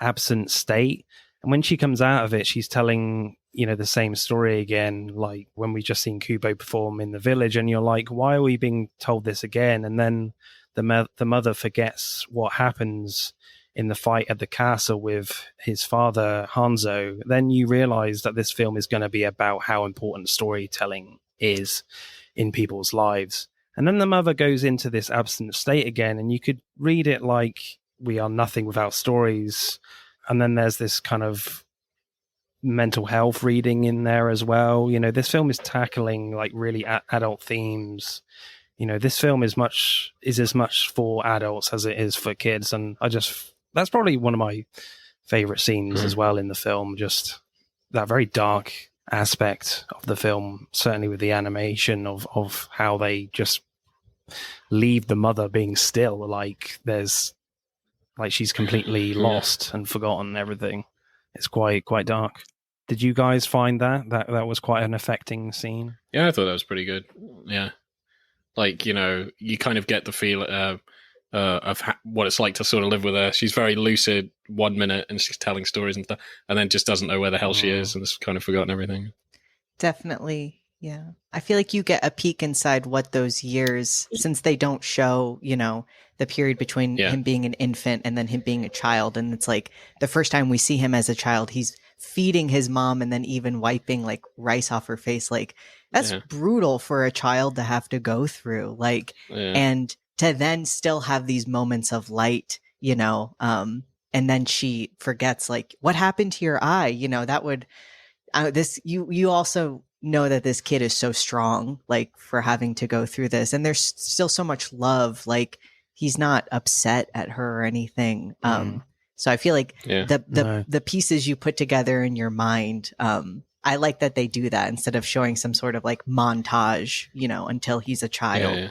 absent state. And when she comes out of it, she's telling, you know, the same story again, like when we just seen Kubo perform in the village, and you're like, why are we being told this again? And then the mother forgets what happens in the fight at the castle with his father, Hanzo. Then you realize that this film is going to be about how important storytelling is in people's lives. And then the mother goes into this absent state again, and you could read it like we are nothing without stories. And then there's this kind of mental health reading in there as well. You know, this film is tackling like really adult themes. You know, this film is as much for adults as it is for kids. And that's probably one of my favorite scenes as well in the film. Just that very dark aspect of the film, certainly with the animation of how they just leave the mother being still. Like she's completely lost and forgotten everything. It's quite dark. Did you guys find that was quite an affecting scene? Yeah, I thought that was pretty good. Yeah, like, you kind of get the feel of what it's like to sort of live with her. She's very lucid 1 minute, and she's telling stories and stuff, and then just doesn't know where the hell she is, and has kind of forgotten everything. Definitely, yeah. I feel like you get a peek inside what those years, since they don't show, the period between him being an infant and then him being a child, and it's like the first time we see him as a child, he's feeding his mom and then even wiping like rice off her face. Like, that's brutal for a child to have to go through. Like, and to then still have these moments of light, and then she forgets, like, what happened to your eye? That would, you also know that this kid is so strong, like, for having to go through this. And there's still so much love. Like, he's not upset at her or anything. So I feel like the pieces you put together in your mind, I like that they do that instead of showing some sort of like montage, until he's a child.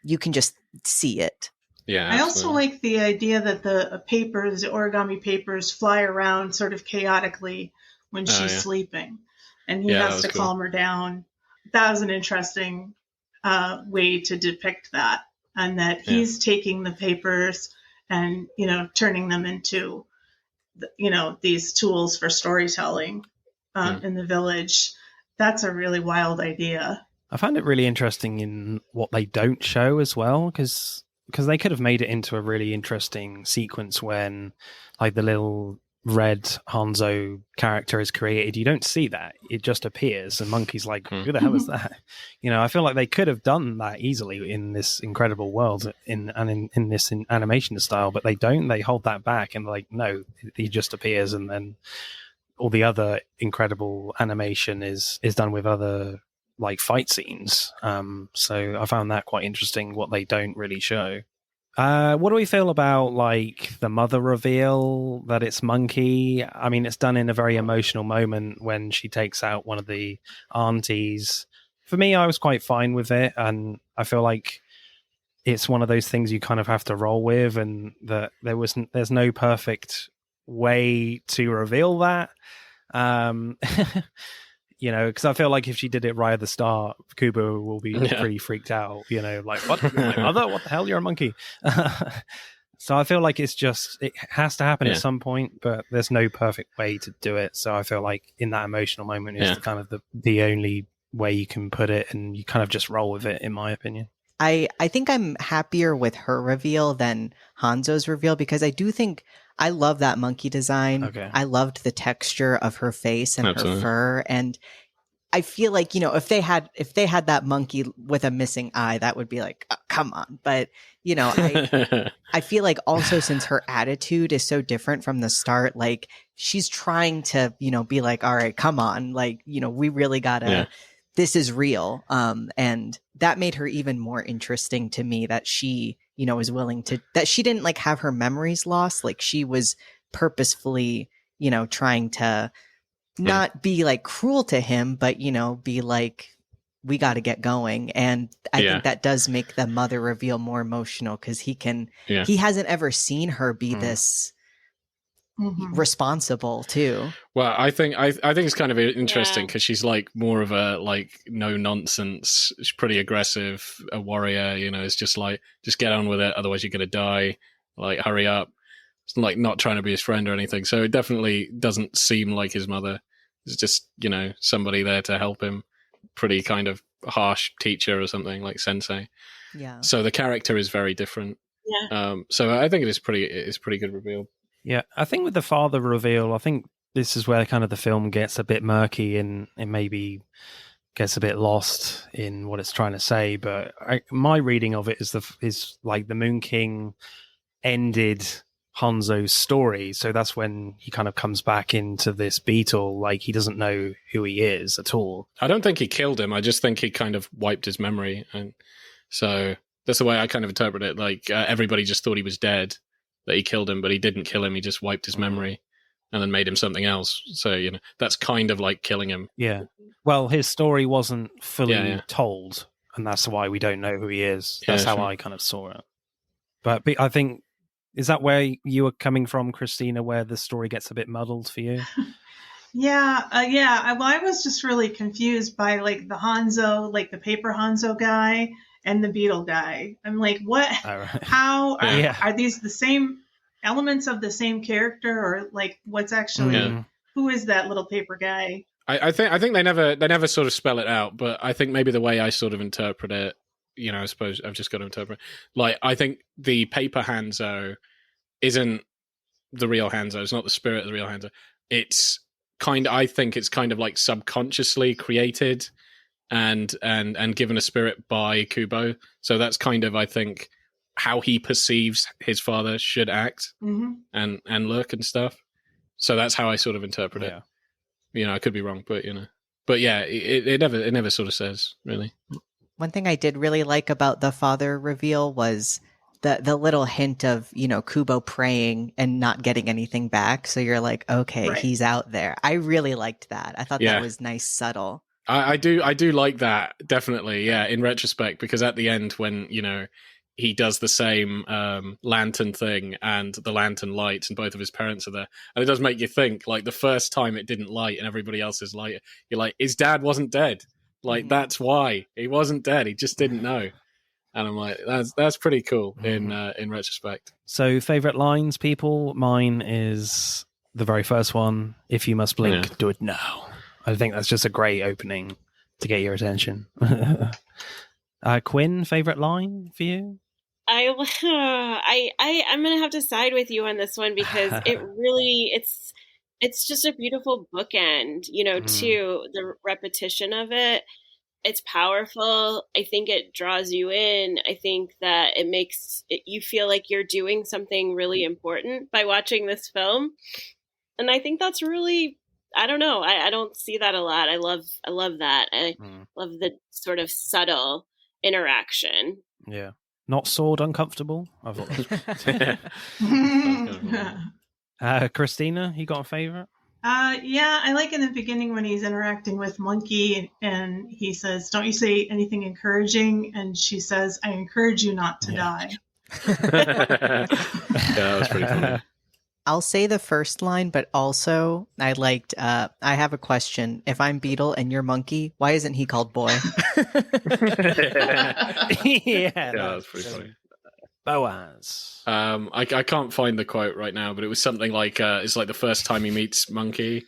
You can just see it. Yeah, I also like the idea that the origami papers fly around sort of chaotically when she's sleeping, and he has to calm her down. That was an interesting way to depict that, and that he's taking the papers and, turning them into, these tools for storytelling in the village. That's a really wild idea. I found it really interesting in what they don't show as well, because they could have made it into a really interesting sequence when, like, the little red Hanzo character is created. You don't see that. It just appears, and Monkey's like, who the hell is that? I feel like they could have done that easily in this incredible world in this animation style, but they don't. They hold that back, and like, no, he just appears, and then all the other incredible animation is done with other, like, fight scenes. So I found that quite interesting, what they don't really show. What do we feel about, like, the mother reveal that it's Monkey? I mean, it's done in a very emotional moment when she takes out one of the aunties. For me, I was quite fine with it, and I feel like it's one of those things you kind of have to roll with, and that there's no perfect way to reveal that. Because I feel like if she did it right at the start, Kubo will be pretty freaked out. Like, what? My mother? What the hell? You're a monkey. So I feel like it has to happen at some point, but there's no perfect way to do it. So I feel like in that emotional moment is kind of the only way you can put it, and you kind of just roll with it, in my opinion. I think I'm happier with her reveal than Hanzo's reveal, because I do think I love that monkey design. Okay. I loved the texture of her face and her fur, and I feel like, if they had that monkey with a missing eye, that would be like, oh, come on. But I feel like also, since her attitude is so different from the start, like, she's trying to be like, all right, come on, like, we really gotta. This is real. And that made her even more interesting to me, that she, was willing to, that she didn't like have her memories lost. Like, she was purposefully, trying to not be like cruel to him, but, be like, we got to get going. And I think that does make the mother reveal more emotional, because he hasn't ever seen her be this responsible too. Well, I think it's kind of interesting, because she's like more of a, like, no nonsense. She's pretty aggressive, a warrior. It's just like, just get on with it, otherwise you're gonna die. Like, hurry up. It's like not trying to be his friend or anything. So it definitely doesn't seem like his mother. It's just somebody there to help him. Pretty kind of harsh teacher or something, like sensei. Yeah. So the character is very different. Yeah. So I think it's pretty good reveal. Yeah, I think with the father reveal, I think this is where kind of the film gets a bit murky and maybe gets a bit lost in what it's trying to say. But my reading of it is like the Moon King ended Hanzo's story, so that's when he kind of comes back into this beetle. Like, he doesn't know who he is at all. I don't think he killed him. I just think he kind of wiped his memory, and so that's the way I kind of interpret it. Like, everybody just thought he was dead, that he killed him, but he didn't kill him. He just wiped his memory and then made him something else. So, that's kind of like killing him. Yeah. Well, his story wasn't fully told. and that's why we don't know who he is. That's how sure. I kind of saw it. But I think, is that where you were coming from, Christina, where the story gets a bit muddled for you? Yeah. Well, I was just really confused by like the Hanzo, like the paper Hanzo guy and the beetle guy. I'm like, what? Right. How are these the same elements of the same character, or like what's actually who is that little paper guy? I think they never sort of spell it out, but I think maybe the way I sort of interpret it, I suppose I've just got to interpret. Like, I think the paper Hanzo isn't the real Hanzo. It's not the spirit of the real Hanzo. I think it's kind of like subconsciously created and given a spirit by Kubo. So that's kind of, I think, how he perceives his father should act and look and stuff. So that's how I sort of interpret it. I could be wrong, but but yeah, it never sort of says, really. One thing I did really like about the father reveal was the little hint of, Kubo praying and not getting anything back. So you're like, okay, he's out there. I really liked that. I thought that was nice, subtle. I do like that, definitely. Yeah, in retrospect, because at the end when, he does the same lantern thing and the lantern lights and both of his parents are there. And it does make you think, like, the first time it didn't light and everybody else is light, you're like, his dad wasn't dead. Like, that's why. He wasn't dead. He just didn't know. And I'm like, that's pretty cool in retrospect. So, favorite lines, people? Mine is the very first one. If you must blink, do it now. I think that's just a great opening to get your attention. Quinn, favorite line for you? I'm gonna have to side with you on this one because it's just a beautiful bookend, to the repetition of it. It's powerful. I think it draws you in. I think that it makes you feel like you're doing something really important by watching this film. And I think that's really, I don't know. I don't see that a lot. I love that. I love the sort of subtle interaction. Yeah. Not sword uncomfortable? I thought. Christina, you got a favorite? Yeah, I like in the beginning when he's interacting with Monkey and he says, "Don't you say anything encouraging?" And she says, "I encourage you not to die." Yeah, that was pretty funny. I'll say the first line, but also I liked, I have a question. If I'm Beetle and you're Monkey, why isn't he called Boy? Yeah, that was pretty funny. Boaz. I can't find the quote right now, but it was something like, it's like the first time he meets Monkey,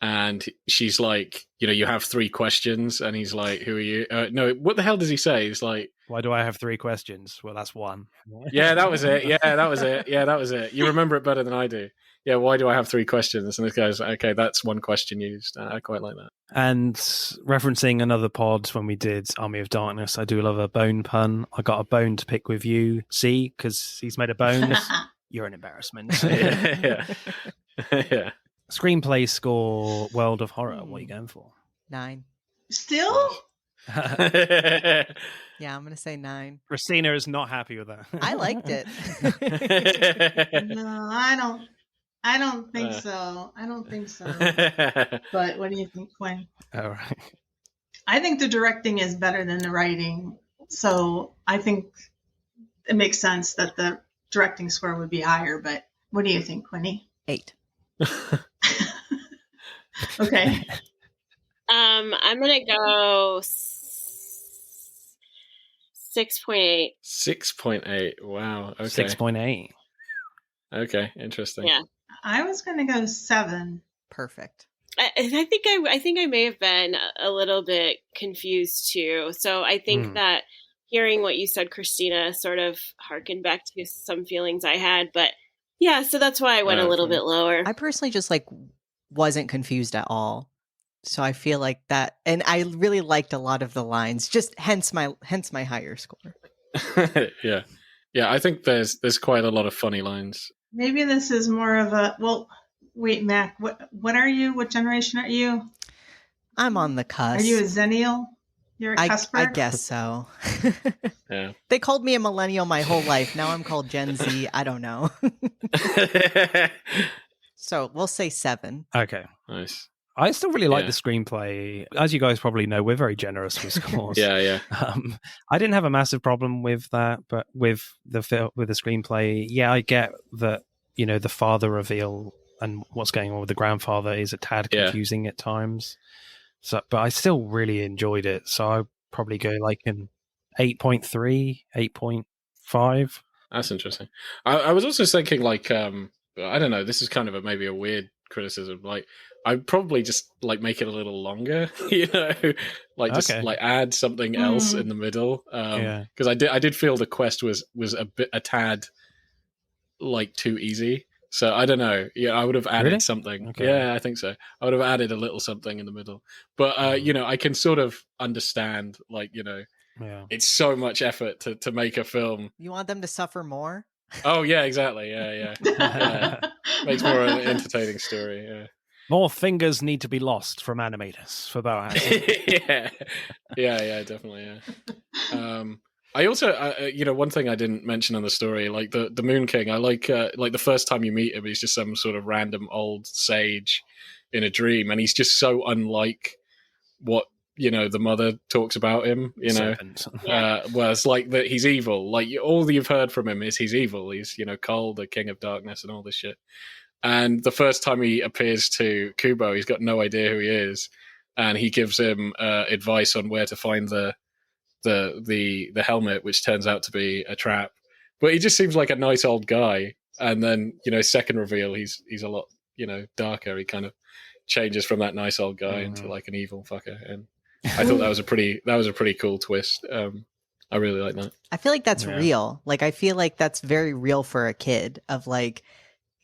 and she's like, you have 3 questions, and he's like, who are you? No, what the hell does he say? He's like, why do I have 3 questions? Well, that's one. Yeah, that was it. Yeah, that was it. Yeah, that was it. You remember it better than I do. Yeah, why do I have 3 questions? And this guy's okay, that's 1 question used. I quite like that. And referencing another pod when we did Army of Darkness, I do love a bone pun. I got a bone to pick with you. See, because he's made a bone. You're an embarrassment. Yeah. Screenplay score, World of Horror. What are you going for? 9. Still? Yeah, I'm going to say 9. Christina is not happy with that. I liked it. No, I don't think so. I don't think so. But what do you think, Quinn? All right. I think the directing is better than the writing. So I think it makes sense that the directing score would be higher. But what do you think, Quinny? 8. Okay. I'm going to go 6.8. 6.8. Wow. Okay. 6.8. Okay. Interesting. Yeah. I was going to go 7. Perfect. I think I may have been a little bit confused too. So I think that hearing what you said, Christina, sort of harkened back to some feelings I had. But yeah, so that's why I went a little bit lower. I personally just wasn't confused at all. So I feel like that, and I really liked a lot of the lines, just hence my higher score. Yeah. I think there's quite a lot of funny lines. Maybe this is more of a, well, wait, Mac, what are you? What generation are you? I'm on the cusp. Are you a Zennial? You're a cusper? I guess so. Yeah. They called me a millennial my whole life. Now I'm called Gen Z. I don't know. So we'll say 7. Okay. Nice. I still really like the screenplay. As you guys probably know, we're very generous with scores. Yeah. I didn't have a massive problem with that, but with the screenplay, yeah, I get that, you know, the father reveal and what's going on with the grandfather is a tad confusing at times. So, but I still really enjoyed it. So I'd probably go like an 8.3, 8.5. That's interesting. I was also thinking, like, I don't know, this is kind of maybe a weird criticism. Like, I'd probably just like make it a little longer, you know, like just like add something else in the middle. Because I did feel the quest was a tad like too easy. So I don't know. Yeah, I would have added something. Okay. Yeah, I think so. I would have added a little something in the middle. But you know, I can sort of understand, like, you know, it's so much effort to make a film. You want them to suffer more? Oh yeah, exactly. Yeah. Makes more an entertaining story. Yeah. More fingers need to be lost from animators for Boaz. yeah, definitely. Yeah. I also, you know, one thing I didn't mention on the story, like the Moon King. I like the first time you meet him, he's just some sort of random old sage in a dream, and he's just so unlike what, you know, the mother talks about him. You know, well, it's like that he's evil. Like all that you've heard from him is he's evil. He's, you know, Cole, the king of darkness, and all this shit. And the first time he appears to Kubo, he's got no idea who he is, and he gives him advice on where to find the helmet, which turns out to be a trap. But he just seems like a nice old guy. And then, you know, second reveal, he's a lot, you know, darker. He kind of changes from that nice old guy into like an evil fucker. And I thought that was a pretty cool twist. I really like that. I feel like that's real. Like, I feel like that's very real for a kid of like,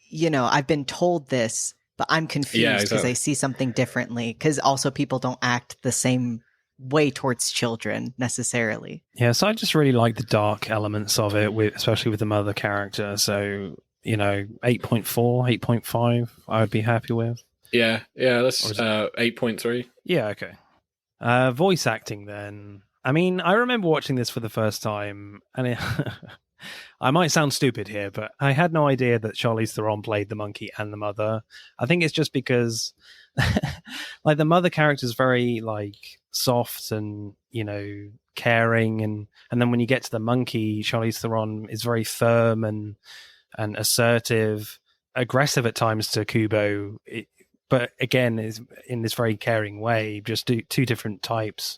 you know, I've been told this, but I'm confused because I see something differently. Because also people don't act the same way towards children necessarily. Yeah, so I just really like the dark elements of it, especially with the mother character. So, you know, 8.4, 8.5, I would be happy with. Yeah, that's 8.3. Yeah, okay. Voice acting then. I mean, I remember watching this for the first time, and I might sound stupid here, but I had no idea that Charlize Theron played the monkey and the mother. I think it's just because like the mother character is very like soft and, you know, caring, and then when you get to the monkey, Charlize Theron is very firm and assertive, aggressive at times to Kubo, but again is in this very caring way, just two different types.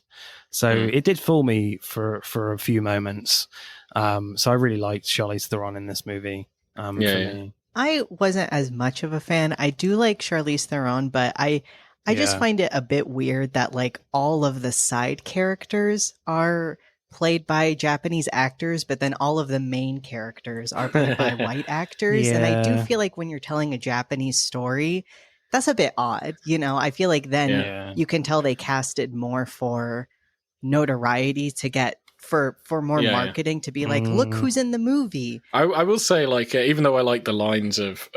So it did fool me for a few moments. So I really liked Charlize Theron in this movie. For me. I wasn't as much of a fan. I do like Charlize Theron, but I just find it a bit weird that like all of the side characters are played by Japanese actors, but then all of the main characters are played by white actors. And I do feel like when you're telling a Japanese story, that's a bit odd. You know, I feel like then you can tell they casted more for notoriety to get for more marketing to be like, look who's in the movie. I will say, like, even though I like the lines of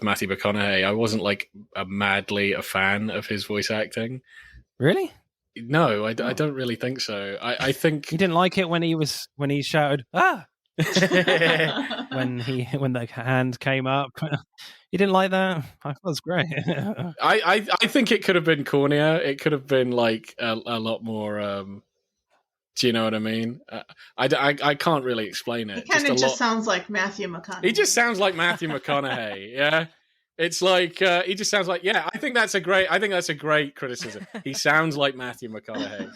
Matthew McConaughey, I wasn't like madly a fan of his voice acting. Really? No, I don't really think so. I think you didn't like it when he shouted ah when the hand came up. You didn't like that? I thought it was great. I think it could have been cornier. It could have been like a lot more. Do you know what I mean? I can't really explain it. He kind of just sounds like Matthew McConaughey. He just sounds like Matthew McConaughey. Yeah, it's like he just sounds like. Yeah, I think that's a great criticism. He sounds like Matthew McConaughey.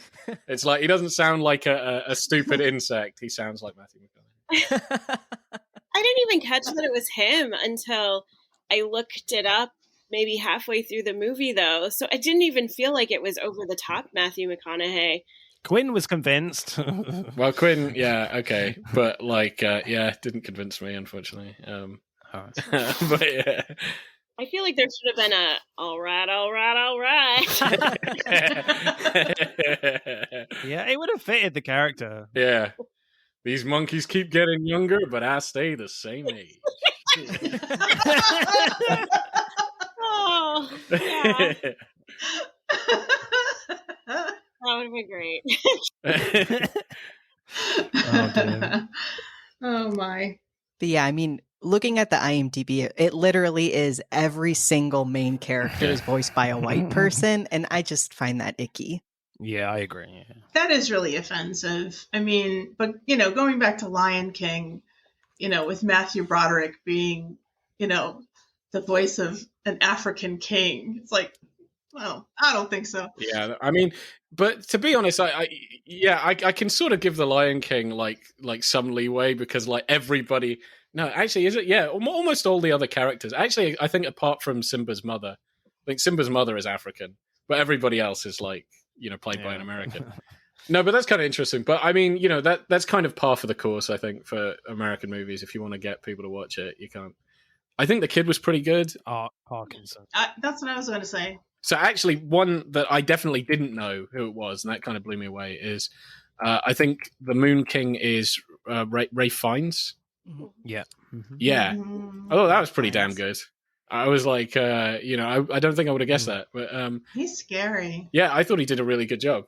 It's like he doesn't sound like a stupid insect. He sounds like Matthew McConaughey. I didn't even catch that it was him until I looked it up maybe halfway through the movie, though. So I didn't even feel like it was over the top Matthew McConaughey. Quinn was convinced. Well, Quinn, yeah, okay. But, like, didn't convince me, unfortunately. But, yeah. I feel like there should have been a, all right. Yeah, it would have fitted the character. Yeah. These monkeys keep getting younger, but I stay the same age. Oh, yeah. That would have been great. Oh my. But yeah, I mean, looking at the IMDb, it literally is every single main character is voiced by a white person, and I just find that icky. Yeah, I agree. Yeah. That is really offensive. I mean, but, going back to Lion King, with Matthew Broderick being, the voice of an African king, it's like, well, I don't think so. Yeah, I mean, but to be honest, I can sort of give the Lion King like some leeway because like everybody. No, actually, is it? Yeah, almost all the other characters. Actually, I think apart from Simba's mother, I think Simba's mother is African, but everybody else is like played by an American. No, but that's kind of interesting. But I mean, that's kind of par for the course. I think for American movies, if you want to get people to watch it, you can't. I think The Kid was pretty good. Parkinson. That's what I was going to say. So actually, one that I definitely didn't know who it was, and that kind of blew me away, is I think the Moon King is Ray Fiennes. Yeah. Mm-hmm. Yeah. Oh, that was pretty damn good. I was like, I don't think I would have guessed that. But he's scary. Yeah, I thought he did a really good job.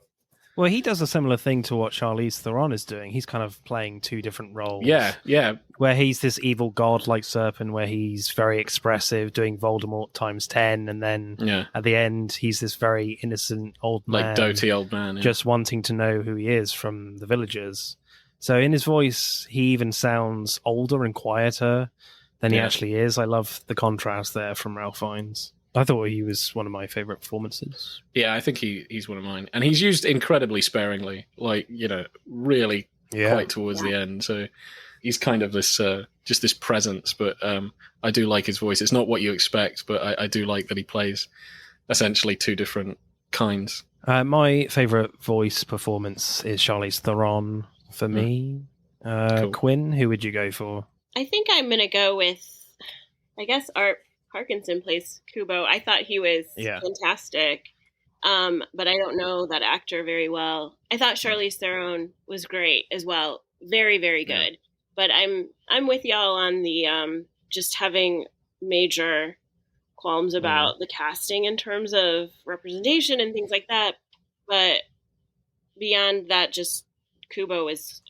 Well, he does a similar thing to what Charlize Theron is doing. He's kind of playing two different roles. Yeah. Where he's this evil god like serpent, where he's very expressive, doing Voldemort times 10, and then at the end, he's this very innocent old man. Like doty old man. Yeah. Just wanting to know who he is from the villagers. So in his voice, he even sounds older and quieter than he actually is. I love the contrast there from Ralph Fiennes. I thought he was one of my favorite performances. Yeah, I think he's one of mine. And he's used incredibly sparingly, like, really quite towards the end. So he's kind of this, just this presence, but I do like his voice. It's not what you expect, but I do like that he plays essentially two different kinds. My favorite voice performance is Charlize Theron for me. Cool. Quinn, who would you go for? I think I'm going to go with, I guess, Art Parkinson plays Kubo. I thought he was fantastic, but I don't know that actor very well. I thought Charlize Theron was great as well. Very, very good. Yeah. But I'm with y'all on the just having major qualms about the casting in terms of representation and things like that. But beyond that, just Kubo was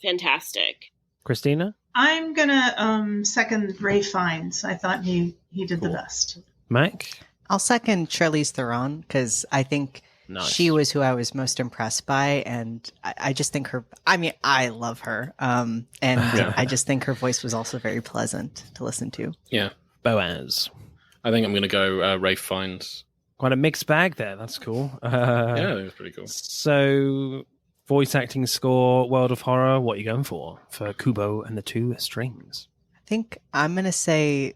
fantastic. Christina? I'm gonna second Ray Fiennes. I thought he did the best. Mac? I'll second Charlize Theron because I think she was who I was most impressed by, and I just think I love her, and I just think her voice was also very pleasant to listen to. Yeah. Boaz? I think I'm going to go Ray Fiennes. Quite a mixed bag there. That's cool. Yeah, it was pretty cool. So, voice acting score, World of Horror, what are you going for Kubo and the Two Strings? I think I'm going to say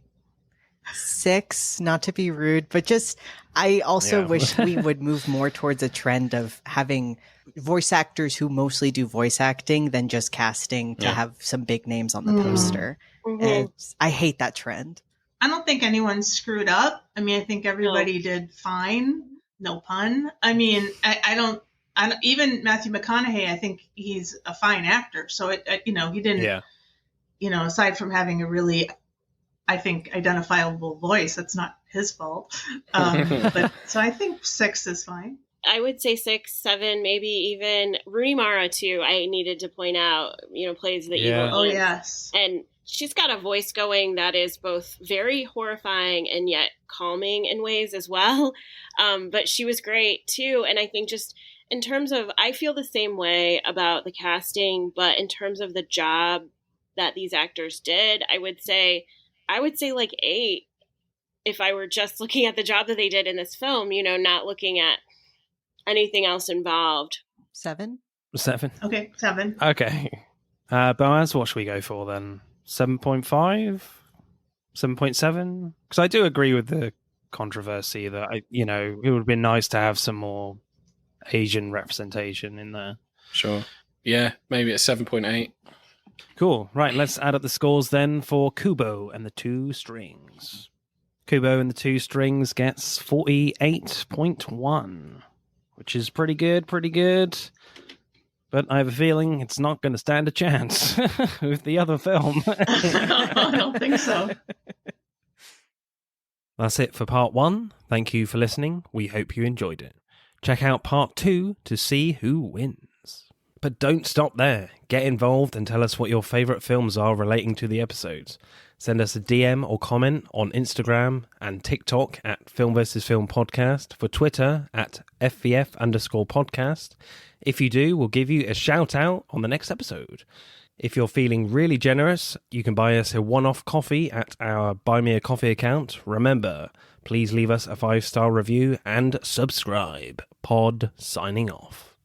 6, not to be rude, but just I also wish we would move more towards a trend of having voice actors who mostly do voice acting than just casting to have some big names on the poster. Mm-hmm. I hate that trend. I don't think anyone screwed up. I mean, I think everybody did fine. No pun. I mean, I don't even Matthew McConaughey, I think he's a fine actor. So he didn't, aside from having a really, I think, identifiable voice, that's not his fault. But so I think 6 is fine. I would say 6, 7, maybe even Rooney Mara too. I needed to point out, plays the evil. Oh yes, and she's got a voice going that is both very horrifying and yet calming in ways as well. But she was great too, and I think just in terms of, I feel the same way about the casting, but in terms of the job that these actors did, I would say like 8 if I were just looking at the job that they did in this film, not looking at anything else involved. 7? 7. Okay, 7. Okay. Boaz, what should we go for then? 7.5? 7.7? Because I do agree with the controversy that, it would have been nice to have some more Asian representation in there. Sure. Yeah, maybe at 7.8. Cool. Right, let's add up the scores then for Kubo and the Two Strings. Kubo and the Two Strings gets 48.1, which is pretty good. But I have a feeling it's not going to stand a chance with the other film. I don't think so. That's it for part 1. Thank you for listening. We hope you enjoyed it. Check out part 2 to see who wins. But don't stop there. Get involved and tell us what your favourite films are relating to the episodes. Send us a DM or comment on Instagram and TikTok at Film vs. Film Podcast, for Twitter at FVF_podcast. If you do, we'll give you a shout out on the next episode. If you're feeling really generous, you can buy us a one-off coffee at our Buy Me a Coffee account. Remember, please leave us a 5-star review and subscribe. Pod signing off.